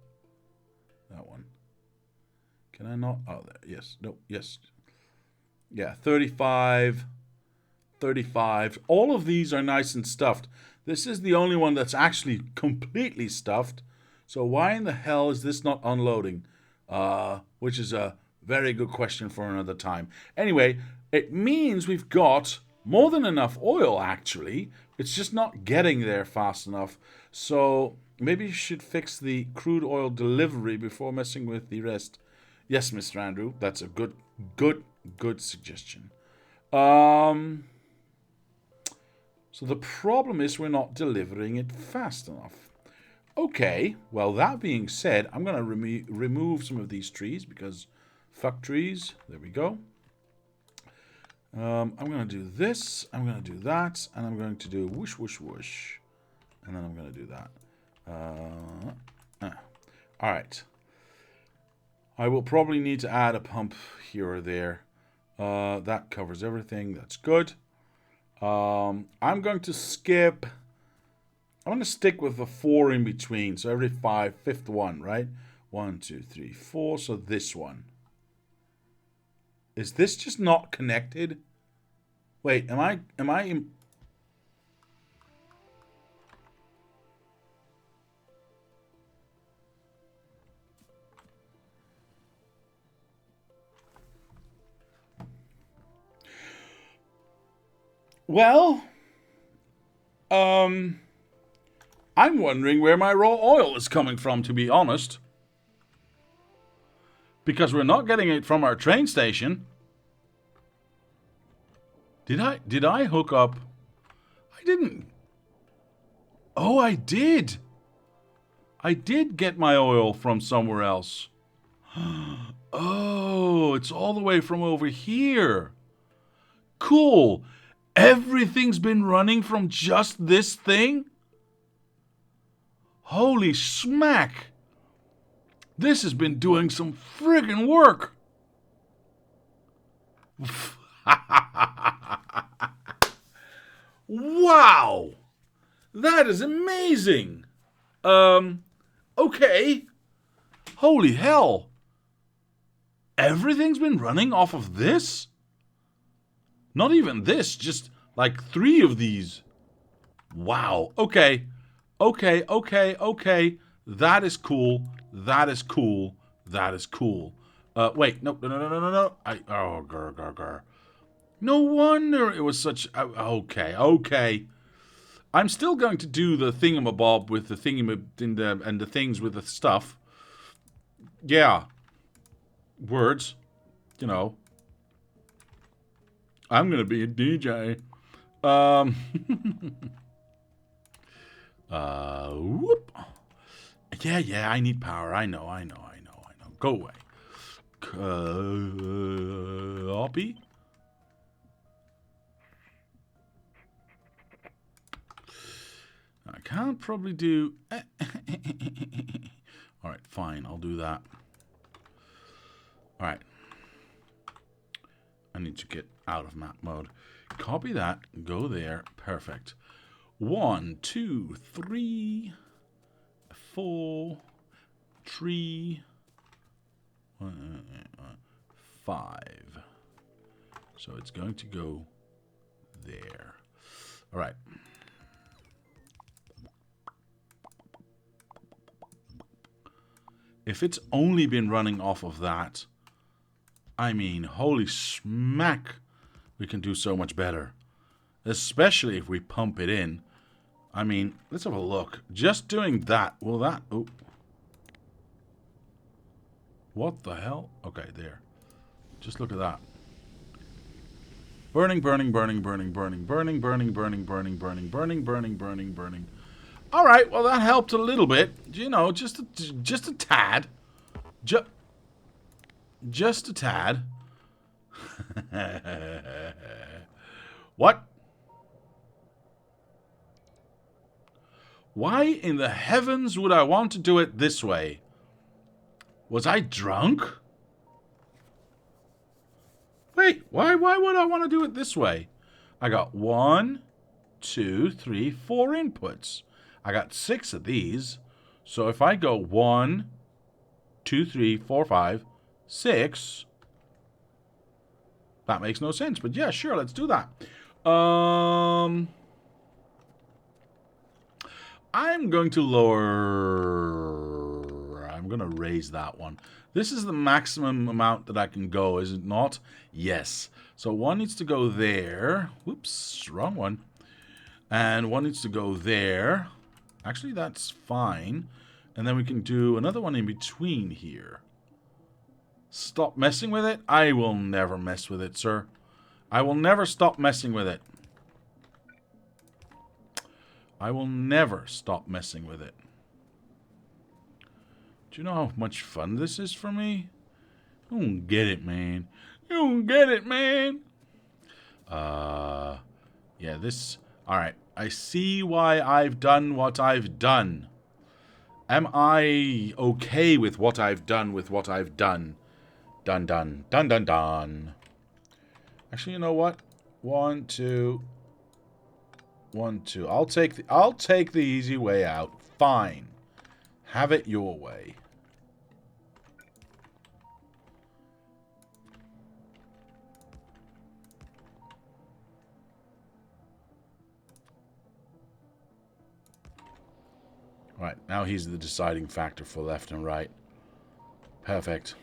That one. Can I not? Oh, there. Yes. No. Yes. Yeah, 35, 35. All of these are nice and stuffed. This is the only one that's actually completely stuffed. So why in the hell is this not unloading? Which is a very good question for another time. Anyway, it means we've got more than enough oil, actually. It's just not getting there fast enough. So maybe you should fix the crude oil delivery before messing with the rest. Yes, Mr. Andrew, that's a good suggestion. So the problem is we're not delivering it fast enough. Okay, well, that being said, I'm going to remove some of these trees because fuck trees. There we go. I'm going to do this, I'm going to do that, and I'm going to do whoosh, whoosh, whoosh. And then I'm going to do that. All right. I will probably need to add a pump here or there. That covers everything. That's good. I'm going to skip. I'm going to stick with the 4 in between. So every fifth one, right? 1, 2, 3, 4. So this one. Is this just not connected? Wait, am I Well, I'm wondering where my raw oil is coming from, to be honest. Because we're not getting it from our train station. Did I hook up? I didn't. Oh, I did. I did get my oil from somewhere else. Oh, it's all the way from over here. Cool. Everything's been running from just this thing? Holy smack. This has been doing some friggin' work. Wow. That is amazing. Okay. Holy hell. Everything's been running off of this? Not even this, just like 3 of these. Wow. Okay. Okay. That is cool. That is cool. That is cool. Wait. No. Grr. No wonder it was such... Okay. I'm still going to do the thingamabob with the and the things with the stuff. Yeah. Words. You know. I'm going to be a DJ. Whoop. Yeah, I need power. I know. Go away. Copy. I can't probably do... Alright, fine. I'll do that. Alright. I need to get out of map mode. Copy that. Go there. Perfect. 1, 2, 3, 4. 3, 5. So it's going to go there. All right. If it's only been running off of that, I mean, holy smack, we can do so much better. Especially if we pump it in. I mean, let's have a look. Just doing that, will that... Oh. What the hell? Okay, there. Just look at that. Burning, burning, burning, burning, burning, burning, burning, burning, burning, burning, burning, burning, burning, burning. All right, well, that helped a little bit. You know, just a tad. Just a tad. What? Why in the heavens would I want to do it this way? Was I drunk? Wait, why would I want to do it this way? I got 1, 2, 3, 4 inputs. I got 6 of these. So if I go 1, 2, 3, 4, 5, 6... That makes no sense, but yeah, sure, let's do that. I'm going to lower... I'm going to raise that one. This is the maximum amount that I can go, is it not? Yes. So one needs to go there. Whoops, wrong one. And one needs to go there. Actually, that's fine. And then we can do another one in between here. Stop messing with it? I will never mess with it, sir. I will never stop messing with it. I will never stop messing with it. Do you know how much fun this is for me? You don't get it, man. You don't get it, man. Yeah, this... Alright, I see why I've done what I've done. Am I okay with what I've done with what I've done? Dun, dun, dun, dun, dun. Actually, you know what? 1, 2... 1, 2. I'll take the easy way out. Fine. Have it your way. Right, now he's the deciding factor for left and right. Perfect.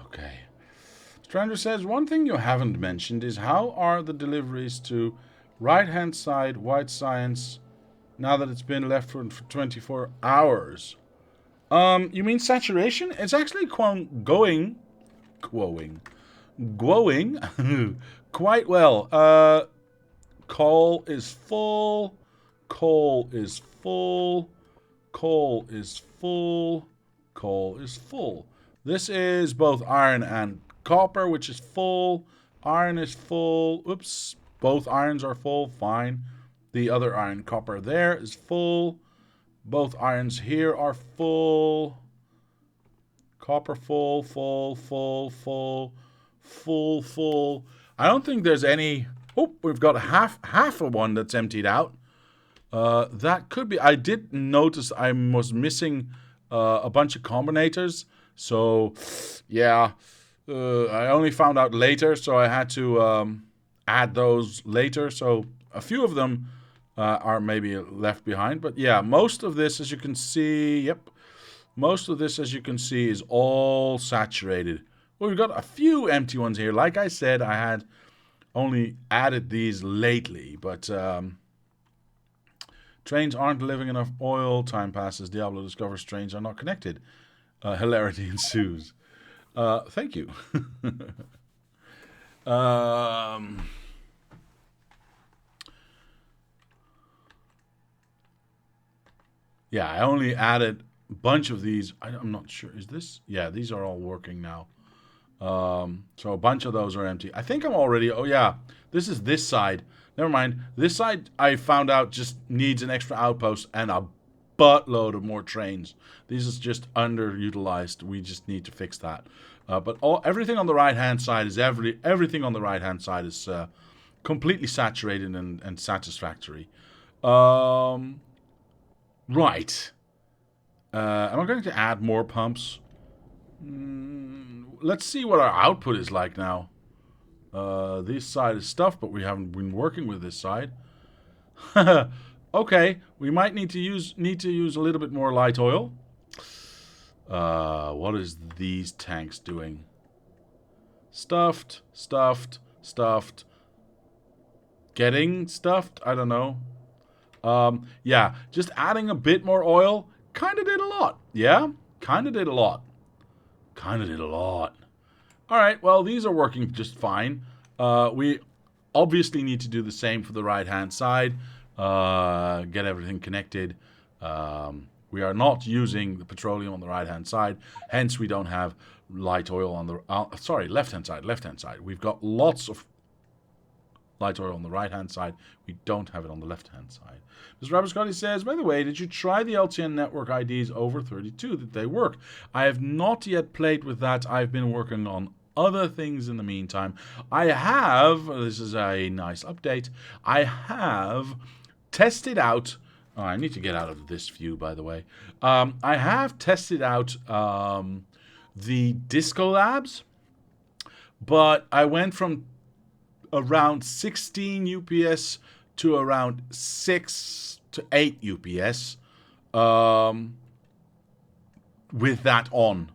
Okay. Stranger says, one thing you haven't mentioned is how are the deliveries to right-hand side white science now that it's been left for 24 hours? You mean saturation? It's actually going quite well. Coal is full. Coal is full. Coal is full. Coal is full. This is both iron and copper, which is full. Iron is full. Oops. Both irons are full. Fine. The other iron copper there is full. Both irons here are full. Copper full, full, full, full, full, full. I don't think there's any... Oh, we've got half of one that's emptied out. That could be... I did notice I was missing a bunch of combinators. So, yeah. I only found out later, so I had to add those later. So, a few of them are maybe left behind. But, yeah, most of this, as you can see... Yep. Most of this, as you can see, is all saturated. Well, we've got a few empty ones here. Like I said, I had only added these lately. But trains aren't delivering enough oil. Time passes. Diablo discovers trains are not connected. Hilarity ensues. Thank you. Yeah, I only added a bunch of these. I'm not sure. Is this? Yeah, these are all working now. So a bunch of those are empty. I think I'm already... Oh, yeah. This is this side. Never mind. This side, I found out, just needs an extra outpost and a buttload of more trains. These is just underutilized. We just need to fix that. But everything on the right-hand side is everything on the right-hand side is completely saturated and satisfactory. Right. Am I going to add more pumps? Let's see what our output is like now. This side is stuffed, but we haven't been working with this side. Okay, we might need to use a little bit more light oil. What is these tanks doing? Stuffed, stuffed, stuffed. Getting stuffed? I don't know. Yeah, just adding a bit more oil kind of did a lot. Yeah, kind of did a lot. Kind of did a lot. All right, well, these are working just fine. We obviously need to do the same for the right-hand side. Get everything connected. We are not using the petroleum on the right-hand side. Hence, we don't have light oil on the... left-hand side, left-hand side. We've got lots of light oil on the right-hand side. We don't have it on the left-hand side. Mr. Robert Scotty says, by the way, did you try the LTN network IDs over 32? Did they work? I have not yet played with that. I've been working on other things in the meantime. I have, this is a nice update, I have tested out, oh, I need to get out of this view, by the way. I have tested out the Disco Labs, but I went from around 16 UPS to around 6 to 8 UPS with that on.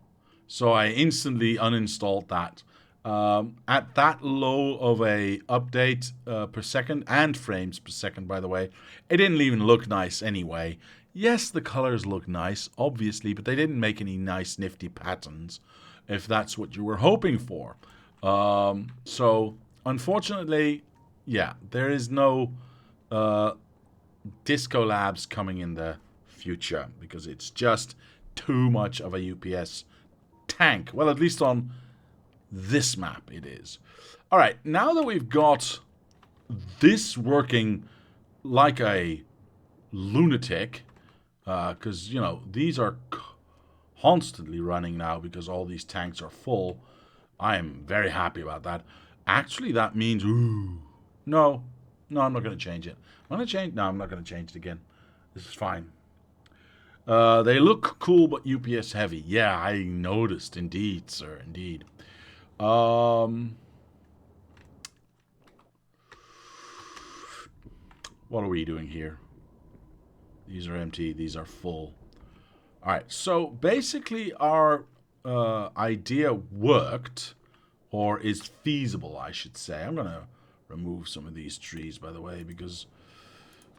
So I instantly uninstalled that. At that low of a update per second, and frames per second, by the way, it didn't even look nice anyway. Yes, the colors look nice, obviously, but they didn't make any nice, nifty patterns, if that's what you were hoping for. So, unfortunately, yeah, there is no Disco Labs coming in the future, because it's just too much of a UPS tank. Well, at least on this map it is. All right, now that we've got this working like a lunatic, because, you know, these are constantly running now because all these tanks are full. I am very happy about that. Actually, that means, ooh, no, I'm not going to change it. I'm going to change, no, I'm not going to change it again. This is fine. They look cool, but UPS heavy. Yeah, I noticed. Indeed, sir. Indeed. What are we doing here? These are empty. These are full. All right. So basically, our idea worked, or is feasible, I should say. I'm going to remove some of these trees, by the way, because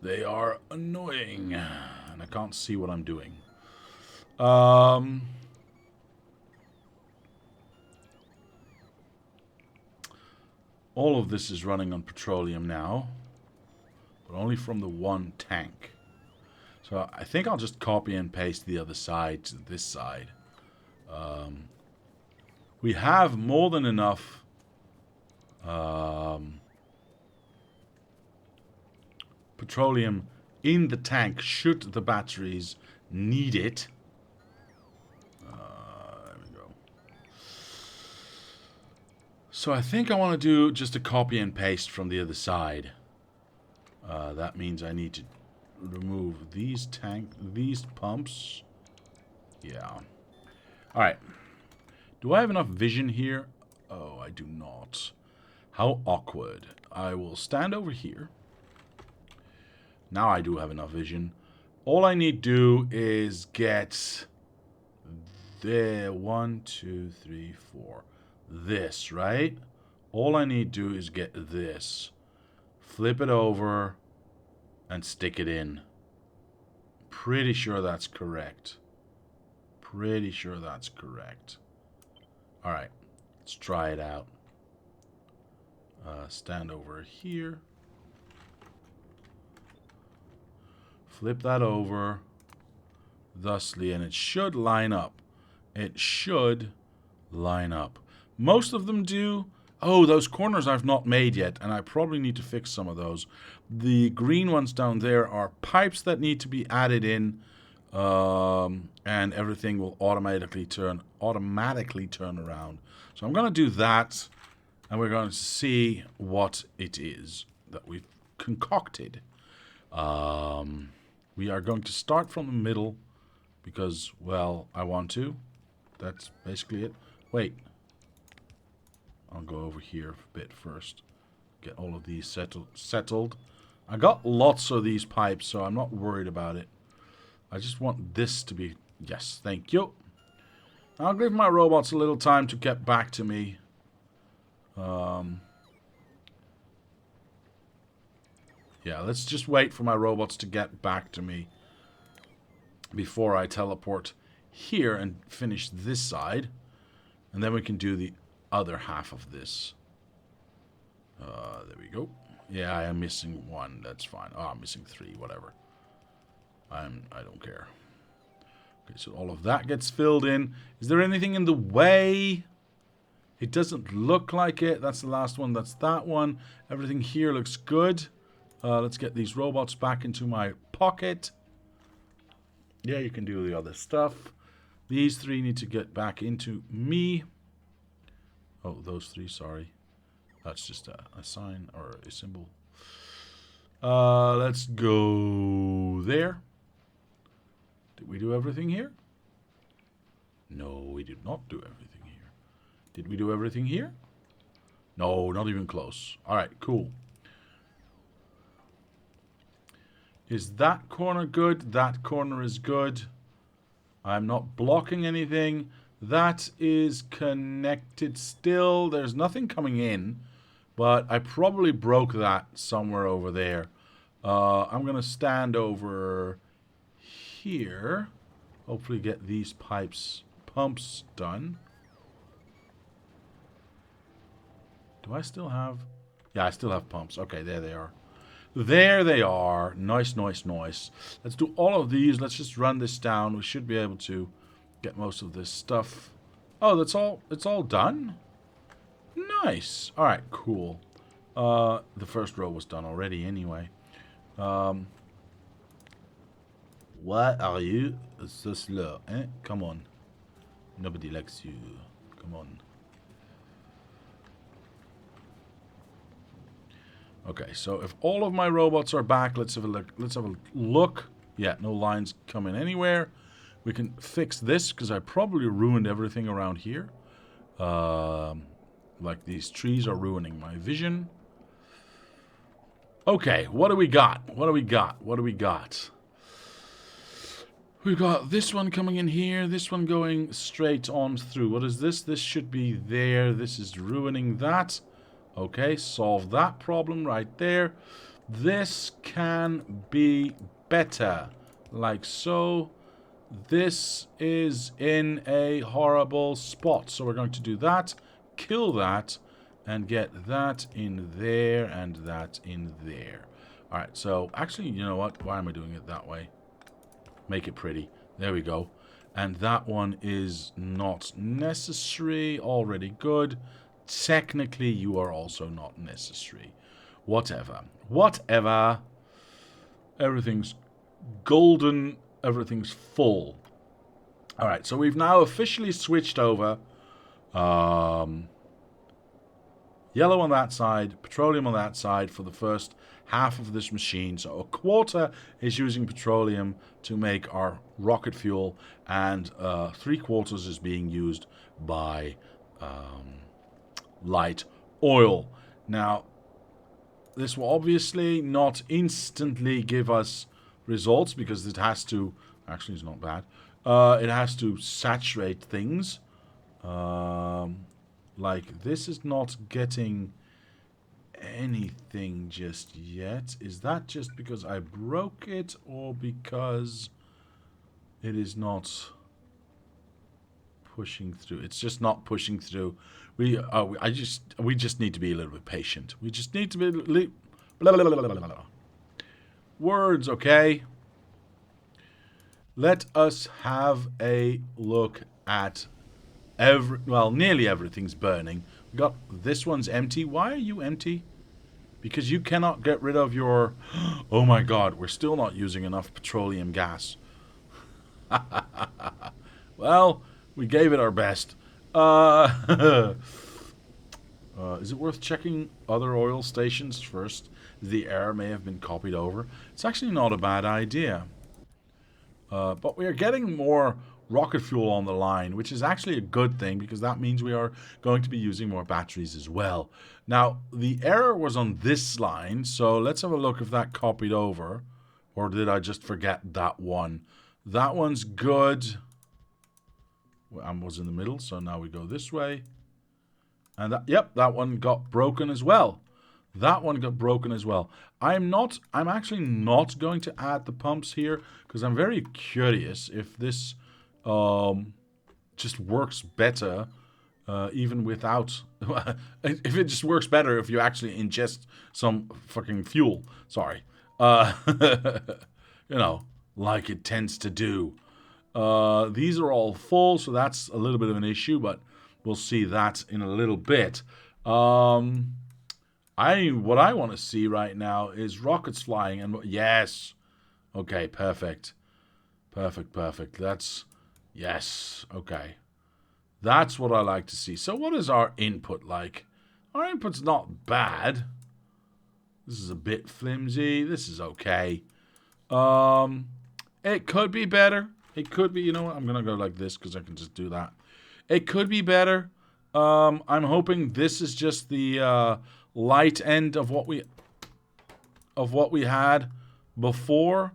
they are annoying, and I can't see what I'm doing. All of this is running on petroleum now, but only from the one tank. So I think I'll just copy and paste the other side to this side. We have more than enough petroleum in the tank should the batteries need it. There we go. So I think I want to do just a copy and paste from the other side. That means I need to remove these pumps. Yeah. All right. Do I have enough vision here? Oh, I do not. How awkward. I will stand over here. Now I do have enough vision. All I need to do is get there. 1, 2, 3, 4. This, right? All I need to do is get this. Flip it over and stick it in. Pretty sure that's correct. Pretty sure that's correct. All right. Let's try it out. Stand over here. Flip that over thusly, and it should line up. It should line up. Most of them do. Oh, those corners I've not made yet, and I probably need to fix some of those. The green ones down there are pipes that need to be added in. And everything will automatically turn around. So I'm going to do that, and we're going to see what it is that we've concocted. We are going to start from the middle because, well, I want to. That's basically it. Wait. I'll go over here a bit first. Get all of these settled. I got lots of these pipes, so I'm not worried about it. I just want this to be... Yes, thank you. I'll give my robots a little time to get back to me. Yeah, let's just wait for my robots to get back to me before I teleport here and finish this side. And then we can do the other half of this. There we go. Yeah, I am missing one. That's fine. Oh, I'm missing 3. Whatever. I don't care. Okay, so all of that gets filled in. Is there anything in the way? It doesn't look like it. That's the last one. That's that one. Everything here looks good. Let's get these robots back into my pocket. Yeah, you can do the other stuff. These 3 need to get back into me. Oh, those 3, sorry. That's just a sign or a symbol. Let's go there. Did we do everything here? No, we did not do everything here. Did we do everything here? No, not even close. All right, cool. Is that corner good? That corner is good. I'm not blocking anything. That is connected still. There's nothing coming in, but I probably broke that somewhere over there. I'm going to stand over here. Hopefully get these pumps done. Do I still have... Yeah, I still have pumps. Okay, there they are. There they are. Nice, nice, nice. Let's do all of these. Let's just run this down. We should be able to get most of this stuff. Oh, that's all. It's all done? Nice. All right, cool. The first row was done already anyway. Why are you so slow? Eh? Come on. Nobody likes you. Come on. Okay, so if all of my robots are back, let's have a look. Let's have a look. Yeah, no lines coming anywhere. We can fix this because I probably ruined everything around here. Like these trees are ruining my vision. Okay, what do we got? What do we got? What do we got? We've got this one coming in here. This one going straight on through. What is this? This should be there. This is ruining that. Okay, solve that problem right there. This can be better. Like so. This is in a horrible spot. So we're going to do that. Kill that. And get that in there and that in there. Alright, so actually, you know what? Why am I doing it that way? Make it pretty. There we go. And that one is not necessary. Already good. Technically, you are also not necessary. Whatever. Whatever. Everything's golden. Everything's full. Alright, so we've now officially switched over. Yellow on that side, petroleum on that side for the first half of this machine. So a quarter is using petroleum to make our rocket fuel, and 3/4 is being used by light oil. Now, this will obviously not instantly give us results because it has to, actually it's not bad, it has to saturate things. Like, this is not getting anything just yet. Is that just because I broke it or because it is not pushing through? It's just not pushing through. We just need to be a little bit patient. We just need to be words, okay? Let us have a look at nearly everything's burning. We got this one's empty. Why are you empty? Because you cannot get rid of your... Oh my god, we're still not using enough petroleum gas. Well, we gave it our best. Uh, is it worth checking other oil stations first? The air may have been copied over. It's actually not a bad idea. But we are getting more rocket fuel on the line, which is actually a good thing because that means we are going to be using more batteries as well. Now, the error was on this line, so let's have a look if that copied over. Or did I just forget that one? That one's good. I was in the middle, so now we go this way. And that one got broken as well. That one got broken as well. I'm actually not going to add the pumps here because I'm very curious if this just works better even without... if it just works better if you actually ingest some fucking fuel. Sorry. You know, like it tends to do. These are all full, so that's a little bit of an issue, but we'll see that in a little bit. What I want to see right now is rockets flying, and yes, okay, perfect. That's yes, okay. That's what I like to see. So, what is our input like? Our input's not bad. This is a bit flimsy. This is okay. It could be better. It could be. You know what? I'm gonna go like this because I can just do that. It could be better. I'm hoping this is just the light end of what we had before,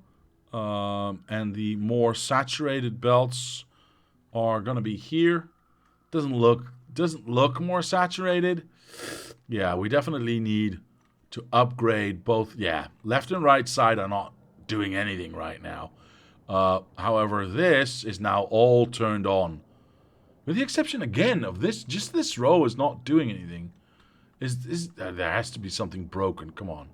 and the more saturated belts are gonna be here. Doesn't look more saturated. Yeah, we definitely need to upgrade both. Yeah, left and right side are not doing anything right now. However, this is now all turned on. With the exception, again, of this, just this row is not doing anything. There has to be something broken. Come on.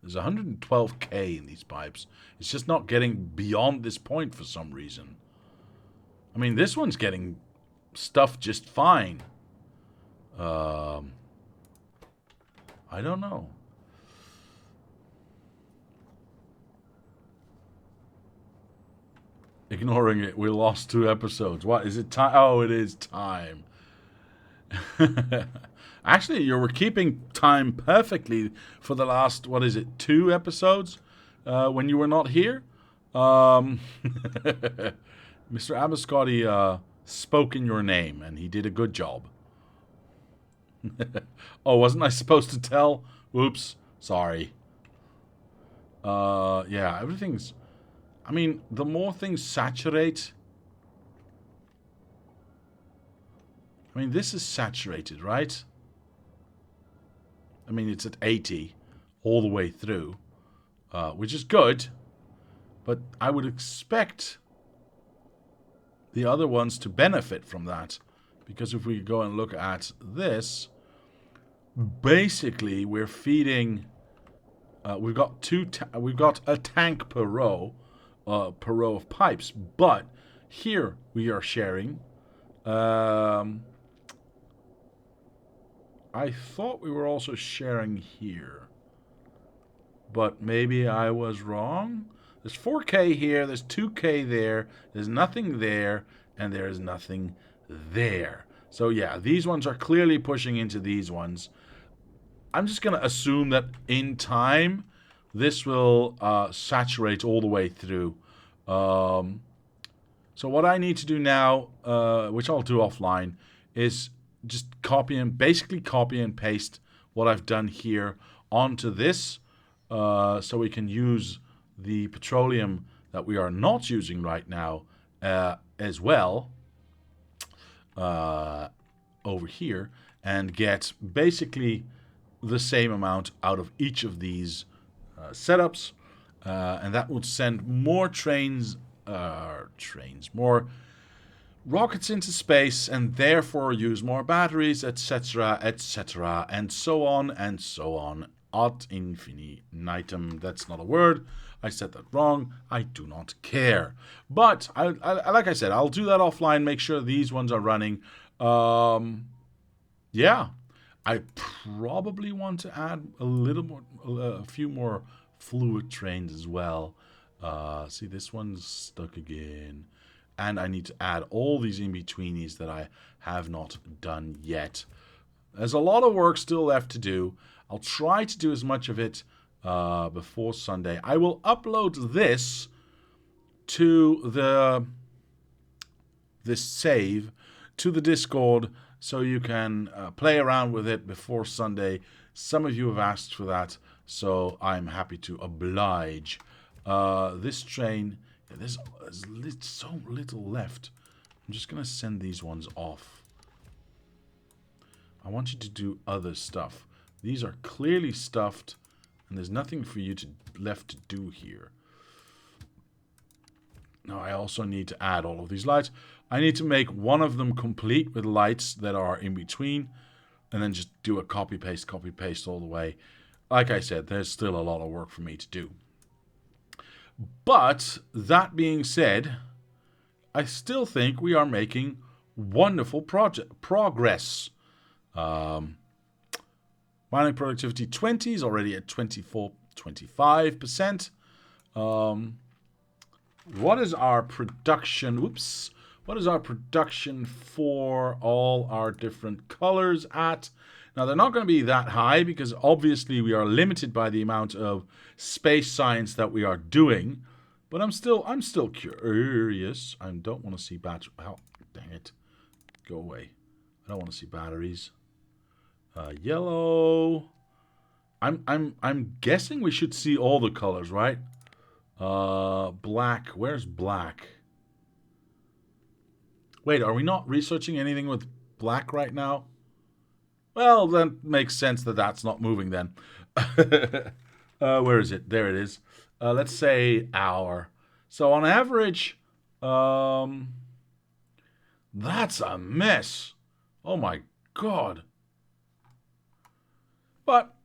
There's 112k in these pipes. It's just not getting beyond this point for some reason. I mean, this one's getting stuff just fine. I don't know. Ignoring it, we lost 2 episodes. What is it? Time? Oh, it is time. Actually, you were keeping time perfectly for the last, what is it, 2 episodes when you were not here. Mr. Abascotti spoke in your name, and he did a good job. Oh, wasn't I supposed to tell? Oops, sorry. Yeah, everything's... I mean, the more things saturate... I mean, this is saturated, right? I mean, it's at 80 all the way through, which is good. But I would expect the other ones to benefit from that. Because if we go and look at this, basically we're feeding... we've got a tank per row of pipes. But here we are sharing... I thought we were also sharing here. But maybe I was wrong. There's 4K here, there's 2K there, there's nothing there, and there's nothing there. So yeah, these ones are clearly pushing into these ones. I'm just going to assume that in time, this will saturate all the way through. So what I need to do now, which I'll do offline, is just basically copy and paste what I've done here onto this, so we can use the petroleum that we are not using right now as well over here, and get basically the same amount out of each of these setups, and that would send more more rockets into space, and therefore use more batteries, etc., etc., and so on and so on ad infinitum. That's not a word. I said that wrong. I do not care. But I like I said, I'll do that offline. Make sure these ones are running. Yeah, I probably want to add a little more, a few more fluid trains as well. See, this one's stuck again. And I need to add all these in-betweenies that I have not done yet. There's a lot of work still left to do. I'll try to do as much of it before Sunday. I will upload to this save to the Discord so you can play around with it before Sunday. Some of you have asked for that, so I'm happy to oblige. This train, there's so little left. I'm just going to send these ones off. I want you to do other stuff. These are clearly stuffed, and there's nothing for you left to do here. Now I also need to add all of these lights. I need to make one of them complete with lights that are in between, and then just do a copy paste all the way. Like I said, there's still a lot of work for me to do. But that being said, I still think we are making wonderful progress. Mining productivity 20 is already at 25%. What is our production? Whoops. What is our production for all our different colors at? Now, they're not going to be that high because obviously we are limited by the amount of space science that we are doing. But I'm still curious. I don't want to see batteries. Oh, dang it. Go away. I don't want to see batteries. Yellow. I'm guessing we should see all the colors, right? Black. Where's black? Wait, are we not researching anything with black right now? Well, that makes sense that that's not moving then. Where is it? There it is. Let's say hour. So on average, that's a mess. Oh my God. But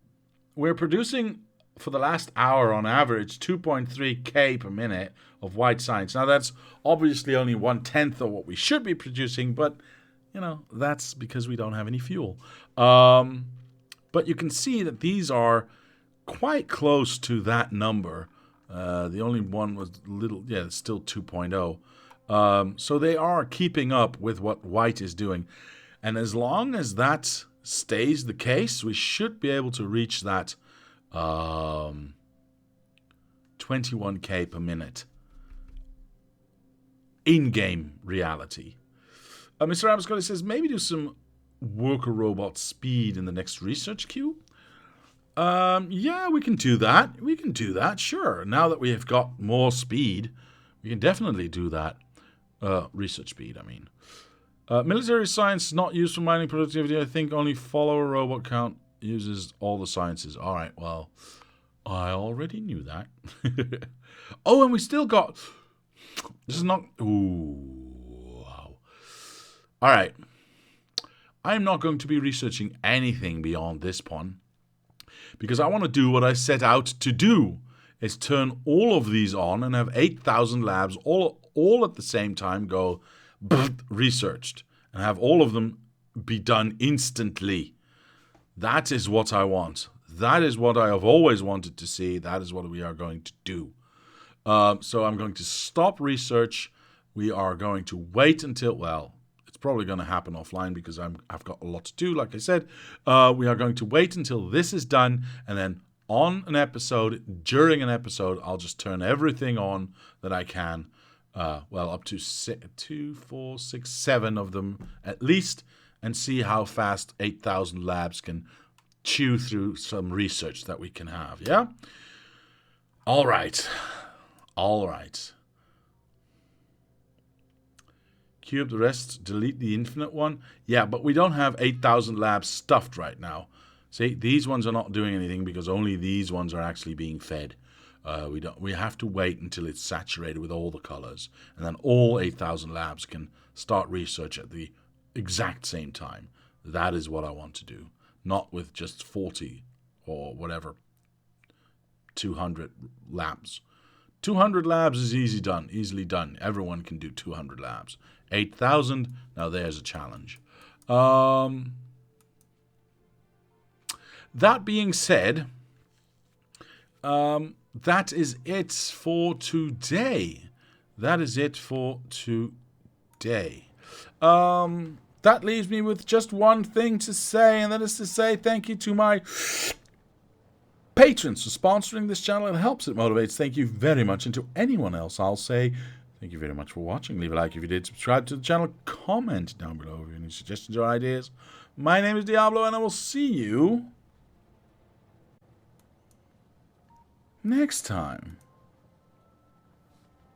we're producing for the last hour on average 2.3K per minute of white science. Now that's obviously only 1/10 of what we should be producing, but you know, that's because we don't have any fuel. But you can see that these are quite close to that number. The only one was little, yeah, it's still 2.0. So they are keeping up with what white is doing. And as long as that stays the case, we should be able to reach that 21K per minute in-game reality. Mr. Abscotty says, maybe do some worker robot speed in the next research queue. Yeah, we can do that. We can do that, sure. Now that we have got more speed, we can definitely do that. Research speed, I mean. Military science not used for mining productivity. I think only follower robot count uses all the sciences. All right, well, I already knew that. Oh, and we still got... This is not... Ooh, wow. All right. I'm not going to be researching anything beyond this one, because I want to do what I set out to do, is turn all of these on and have 8,000 labs all at the same time go researched, and have all of them be done instantly. That is what I want. That is what I have always wanted to see. That is what we are going to do. So I'm going to stop research. We are going to wait until, well, it's probably going to happen offline because I've got a lot to do, like I said. We are going to wait until this is done, and then on an episode, during an episode, I'll just turn everything on that I can. Well, up to 2, 4, 6, 7 of them at least, and see how fast 8,000 labs can chew through some research that we can have, yeah? All right. All right. Cube the rest, delete the infinite one. Yeah, but we don't have 8,000 labs stuffed right now. See, these ones are not doing anything because only these ones are actually being fed. We have to wait until it's saturated with all the colors, and then all 8,000 labs can start research at the exact same time. That is what I want to do, not with just 40 or whatever, 200 labs. 200 labs is easily done. Everyone can do 200 labs. 8,000, now there's a challenge. that being said, that is it for today. That is it for today. That leaves me with just one thing to say, and that is to say thank you to my patrons for sponsoring this channel. It helps, it motivates. Thank you very much. And to anyone else, I'll say thank you very much for watching. Leave a like if you did. Subscribe to the channel. Comment down below if you have any suggestions or ideas. My name is Diablo, and I will see you next time.